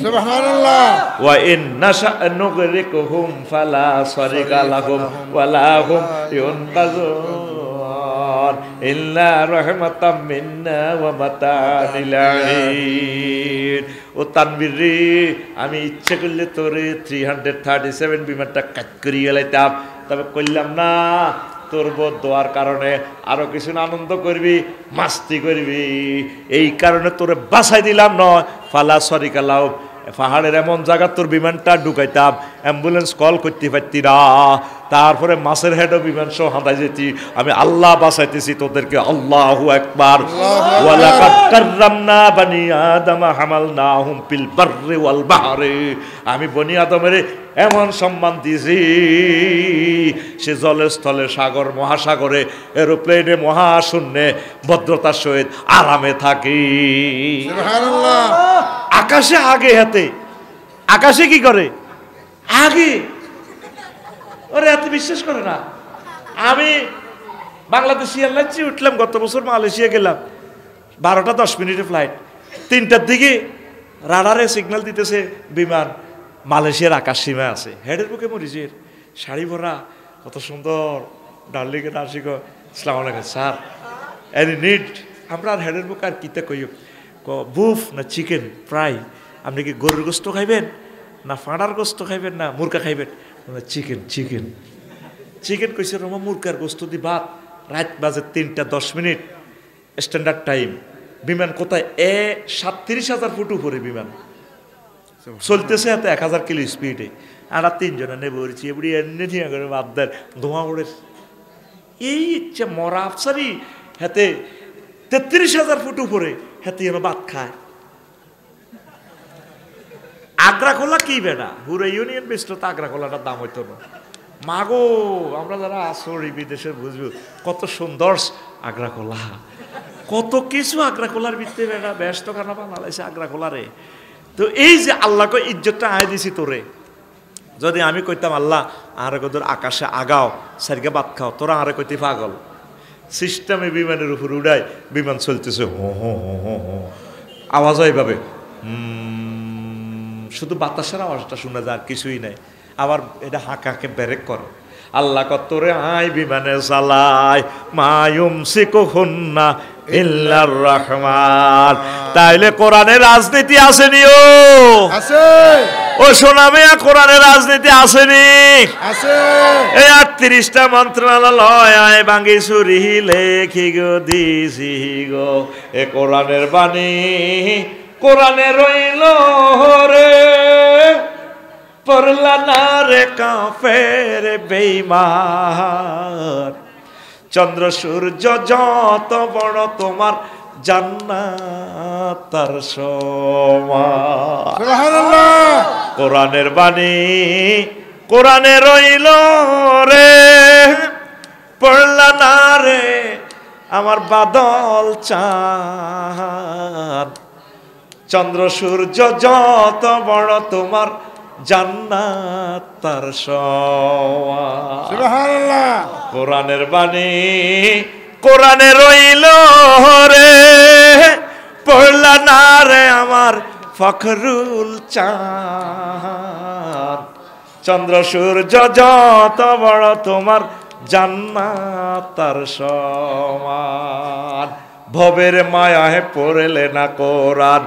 সুবহানাল্লাহ। ওয়া ইন্নাশা নুগরিকুহুম ফালা সারিকা লাহুম ওয়ালা হুম ইউনকাযুন ইল্লা রাহমাতাম মিন্না ওয়া মাতা'আন লিল। ও তানবীর, আমি ইচ্ছে করলে তোরে 337 বিমানটা কাট করিয়ে লাইতাম, তবে করলাম না। তোর দোয়ার কারণে আরো কিছু আনন্দ করবি, মাস্তি করবি, এই কারণে তোরে বাঁচাই দিলাম। নয় ফালা সরিকা লাও, পাহাড়ের এমন জায়গা তোর বিমানটা ঢুকাইতাম, অ্যাম্বুলেন্স কল করতে পারতি না, তারপরে মাছের হেডও বিমান সহ হাঁটাই যেতি। আমি আল্লাহ বাঁচাইতেছি তোদেরকে। আল্লাহু আকবার। ওয়ালাকাদ কাররামনা বানি আদম হামালনাহুম ফিল বাররি ওয়াল বাহরি, আমি বনি আদমের এমন সম্মান দিয়েছি, সে জলে স্থলে সাগর মহাসাগরে এরোপ্লেনে মহাশূন্যে ভদ্রতার সহিত আরামে থাকি। সুবহানাল্লাহ। আকাশে আগে হাতে, আকাশে কি করে? আগে। ওরে এত বিশ্বাস করে না। আমি বাংলাদেশি এয়ারলাইন্সে উঠলাম, গত বছর মালয়েশিয়া গেলাম, 12টা 10 মিনিটের ফ্লাইট। 3টার দিকে রাডারে সিগন্যাল দিতেছে বিমান মালয়েশিয়ার আকাশ সীমায় আছে। হেডের বুকে মরিচের শাড়ি ভরা, কত সুন্দর ডার্লিংয়ের নার্সিক। আসসালামু আলাইকুম স্যার, এনি নিড? আমরা আর হেডের বুকে আর কিতে কই বুফ না চিকেন ফ্রাই? আপনি কি গরুর গোস্ত খাইবেন না ফাঁড়ার গোস্ত খাইবেন না মুরগা খাইবেন? চিকেন চিকেন চিকেন কইছে রমা, মুরগার গোস্ত দি ভাত। রাত বাজে 3টা 10 মিনিট স্ট্যান্ডার্ড টাইম। বিমান কোথায়? 37,000 ফুট উপরে বিমান চলতেছে, এত 1000 কিলো স্পিডে। আমরা 3 জনে নেবে উড়ছি, এমনি এনে ঠিক করে বাদ দেন ধোঁয়া উড়ে। এই ইচ্ছা মরা আফসারি হাতে 33,000 ফুট উপরে হাতে যেন ভাত খায়। আগ্রা খোলা কি বেটা, পুরো ইউনিয়ন বেস্ট তো আগ্রা খোলাটার দাম হইতো না। মাগো, আমরা যারা আসরি বিদেশে বুঝবো কত সুন্দর আগ্রা খোলা, কত কিছু আগ্রা খোলার ভিতরে বেটা ব্যস্ত খানা বানালাইছে আগ্রা খোলারে। তো এই যে আল্লাহকে ইজ্জতটা আয় দিছি তোরে, যদি আমি কইতাম আল্লাহ আরে কত আকাশে আগাও সারিকে ভাত খাও, তোরা আরে কইতে পাগল। সিস্টেমে বিমানের উপর উড়ায়, বিমান চলতেছে হো হো হো হো হো, আওয়াজ হয় এইভাবে, শুধু বাতাসের আওয়াজটা শোনা যায়, আর কিছুই নাই। আবার এটা হাঁকাকে ব্রেক করে। আল্লাহ কতরে আয় বিমানে চালায়, মায়ুম সিকুহুন্না ইল্লার রহমান। তাইলে কোরআনের রাজনীতি আসেনি? ও আছে। ও সোনামিয়া, কোরআনের রাজনীতি আসেনি? আছে। এই 38টা মন্ত্রণালয় আয় ভাঙ্গি চুরি লেখি গো দিছি গো, এ কোরআনের বাণী কোরআনে রইল রে পড়লা না রে কাফের বেঈমান চন্দ্র সূর্য যত বড় তোমার জান্নাত তার সমান সুবহানাল্লাহ কোরআনের বাণী কোরআনে রইল রে পড়লা না রে আমার বাদল চাঁদ চন্দ্র সূর্য যত বড় তোমার জান্নাত তার সমান সুবহানাল্লাহ কোরআনের বাণী কোরআনে রইল রে পড়লা না রে আমার ফখরুল চাঁদ চন্দ্র সূর্য যত বড় তোমার জান্নাত তার সমান ভবের মায়ায় পড়লে না কোরআন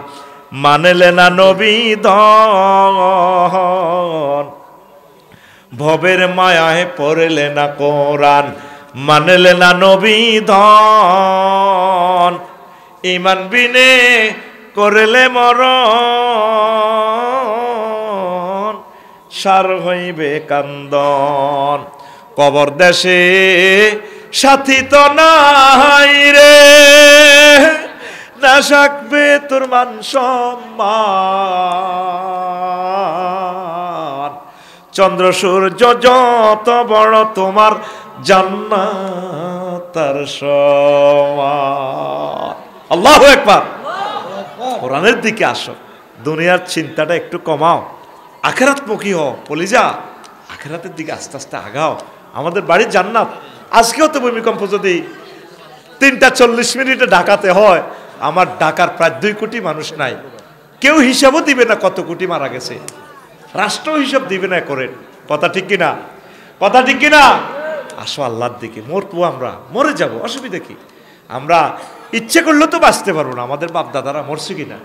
মানলে না নবী দন ভবের মায়ায় পড়লে না কোরআন মানলে না নবী দন ঈমান বিনে করলে মরণ সার হইবে কান্দন কবর দেশে সাথী তো নাই রে না থাকবে তোর মান সম্মান চন্দ্র সূর্য যত বড় তোমার জান্নাত তার সমান আল্লাহু আকবার কোরআনের দিকে আসো দুনিয়ার চিন্তাটা একটু কমাও আখিরাতমুখী হও কলিজা আখিরাতের দিকে আস্তে আস্তে আগাও আমাদের বাড়ির জান্নাত আজকেও তো ভূমিকম্প যদি 3:40 ঢাকাতে হয় আমার ঢাকার প্রায় 2 কোটি মানুষ নাই কেউ হিসাবও দিবে না কত কোটি মারা গেছে রাষ্ট্র হিসাব দিবে না করে কথা ঠিক কিনা কথা ঠিক কিনা আসো আল্লাহর দিকে মরবো আমরা মরে যাব অসুবিধা কি আমরা ইচ্ছে করলে তো বাঁচতে পারবো না আমাদের বাপ দাদারা মরছে কিনা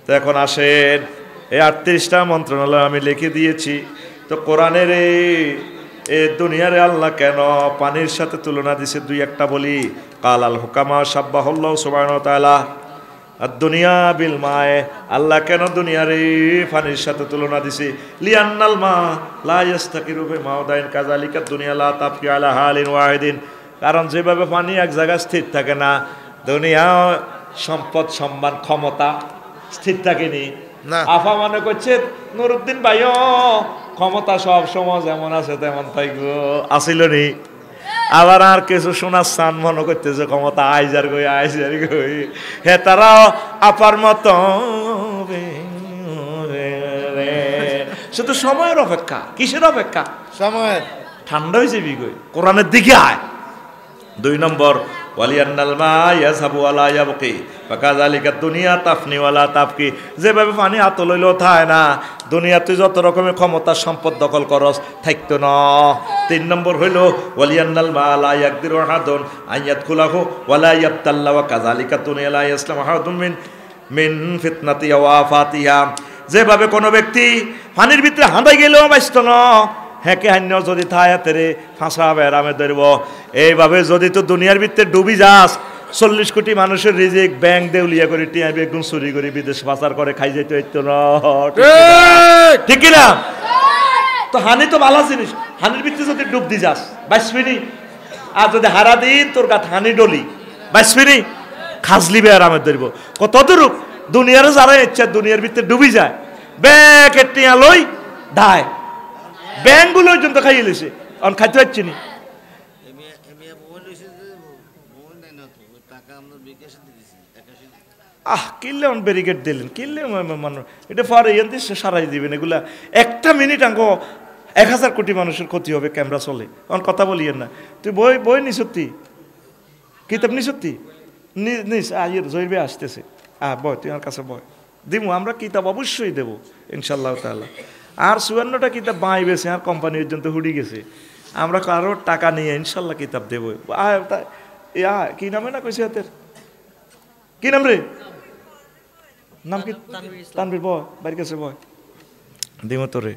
তো এখন আসেন এই 38টা মন্ত্রণালয় আমি লিখে দিয়েছি তো কোরআনের এ দুনিয়ারে আল্লাহ কেন পানির সাথে তুলনা দিছে দুই একটা বলি কাল আল হুকামা সাব্বাহুল্লাহ সুবহানাহু ওয়া তাআলা আর দুনিয়া বিল মায়ে আল্লাহ কেন দুনিয়ারে পানির সাথে তুলনা দিছে লিআন্নাল মা লা ইস্তাকিরু বিমাউদাইন কাযালিকা দুনিয়া লা তাবকি আলা হালিন ওয়াহিদিন কারণ যেভাবে পানি এক জায়গায় স্থির থাকে না দুনিয়া সম্পদ সম্মান ক্ষমতা স্থির থাকেনি না আফা মনে করছে নুরুদ্দিন ভাইও ক্ষমতা সব সময় যেমন আছে তেমন থাকবো আসিল নি আবার আর কিছু শোনার সান মনে করতেছে ক্ষমতা আইজার গই হে তারাও আপার মতো শুধু সময়ের অপেক্ষা কিসের অপেক্ষা সময়ের ঠান্ডা হয়েছে বিগই কোরআনের দিকে আয় 2 নম্বর ওয়ালিয়ান্নাল মা ইয়াযহাবু ওয়া লা ইয়াবকি ফাকাযালিকা দুনিয়া তাফনি ওয়া লা তাবকি যেভাবে পানি হাত লইলেও থায় না দুনিয়াতে যত রকমের ক্ষমতা সম্পদ দখল করস থাকতো না 3 নম্বর হইল ওয়ালিয়ান্নাল মা লা ইয়াকদিরু আহাদুন আইয়াদখুলাহু ওয়া লা ইয়াবতাল্লা ওয়া কাযালিকা দুনিয়া লা ইয়াসলামু আহাদুন মিন ফিতনাতি ওয়া আফাতিহা যেভাবে কোনো ব্যক্তি পানির ভিতরে হাঁদাই গেলেও বাঁচতো না হেঁকে হান্য যদি থায়াতেরে ফাঁসা বেড়ামে ধরব এইভাবে যদি তো দুনিয়ার ভিতরে ডুবি যাস 40 কোটি মানুষের রিজিক ব্যাংক দেউলিয়া করে টিয়া বেগুন চুরি করে বিদেশ পাচার করে খাই যাইতে হইতো না ঠিক কিনা তো হানি তো ভালো জিনিস হানির ভিতরে যদি ডুব দি যাস বাঁচবিনি আর যদি হারা দিন তোর গাত হানি ডলি বাঁচবিনি খাজলি বেড়ামে ধরব কতদূর দুনিয়ারও যারা ইচ্ছা দুনিয়ার ভিতরে ডুবি যায় ব্যাগ টিয়া লই ধায় ব্যাংকগুলো পর্যন্ত খাইয়ে লেছে অন খাইতে পারছি নি কিনলে অন ব্যারিকেড দিলেন কিনলে মানুষ এটা পরে এনতে সারাই দিবেন এগুলা একটা মিনিট আঙ্গ 1000 কোটি মানুষের ক্ষতি হবে ক্যামেরা চলে অন কথা বলিয়েন না তুই বই নি সত্যি কিতাব নি সত্যি নিস আইয়ের জয়বে আসতেছে বয় তুই আমার কাছে বয় দিমু আমরা কিতাব অবশ্যই দেবো ইনশাআল্লাহ তাআলা আর 54টা কিতাব বাঁই বেছে আর কোম্পানি পর্যন্ত হুড়ি গেছে আমরা কারো টাকা নিয়ে ইনশাল্লাহ কিতাব দেবো কি নামে না কইছে হাতের কি নাম রে নাম কি তানভীর বয় বাড়ি গেছে বয় দিম তোরে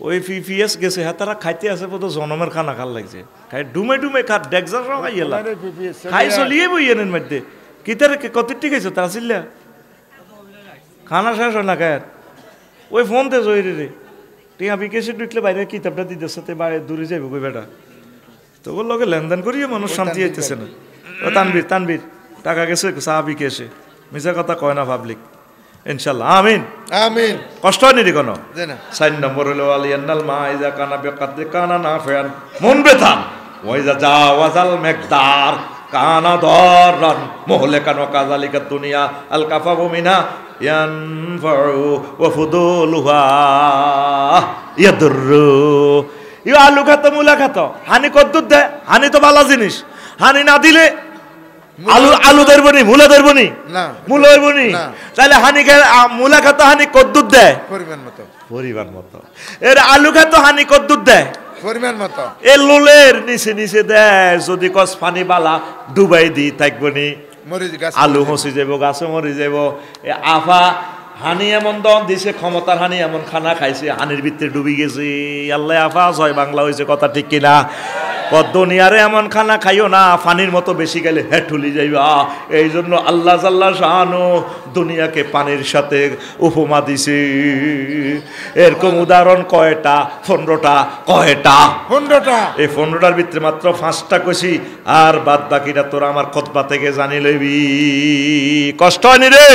ওই পিপিএস গেছে হ্যাঁ তারা খাইতে আছে বোধ জনমের খানা খাল লাগছে খাই ডুমে ডুমে খা ডেকজার খাই চলিয়ে বই এনের মধ্যে কিতার কত ঠিক আছে তারা চিল্লা খানা শেষ হয় না খায়ের ওই ফোন দে জয়রে রে টিয়া বিকেশে ঢুকলে বাইরে কিতাবটা দিতেছে তে বাইরে দূরে যাইব কই বেটা তোর লগে লেনদেন করিয়ে মানুষ শান্তি হইতেছে না ও তানবীর তানবীর টাকা গেছে চা বিকেশে মিছা কথা কয় না পাবলিক ইনশাআল্লাহ আমিন আমিন কষ্ট হয়নি রে কোনো 4 নম্বর হলো আলিয়ান্নাল মা ইজা কানা বিকাদ্দি কানা নাফিয়ান মন বেতা ওয়াইজা জাওয়াজাল মিকদার কানা দারান মুহলিকান কাযালিকা দুনিয়া আল কাফাবু মিনা ইয়ানফাউ ওয়া ফুদুলুহা ইয়াদুরু ইউ আলু খাতো মুলা খাতো হানি কদ্দুত দে হানি তো ভালো জিনিস হানি না দিলে আলু আলু ধরবনি মুলা ধরবনি না মুলা ধরবনি তাহলে হানি মুলা খাতো হানি কদ্দুত দেয় পরিমাণ মতো এর আলু খাতো হানি কদ্দুত দেয় পরিমাণ মতো এ লোলের নিচে নিচে দেয় যদি কস পানি বালা ডুবাই দি থাকবনি আলু মসি যাব গাছে মরি যাব এ আফা হানি এমন দন দিছে ক্ষমতার হানি এমন খানা খাইছে হানির ভিতরে ডুবি গেছে আল্লাহ আফা জয় বাংলা হয়েছে কথা ঠিক কিনা দুনিয়ারে এমন খানা খাইও না পানির মতো বেশি গেলে হেঁটুলি যাইবা এই জন্য আল্লাহ জাল্লাহ শাহানু দুনিয়াকে পানির সাথে উপমা দিছে এরকম উদাহরণ কয়টা 15টা কয়টা 15টা এই 15টার ভিতরে মাত্র 5টা কইছি আর বাদ বাকিটা তোরা আমার খুতবা থেকে জানি লইবি কষ্ট হয়নি রে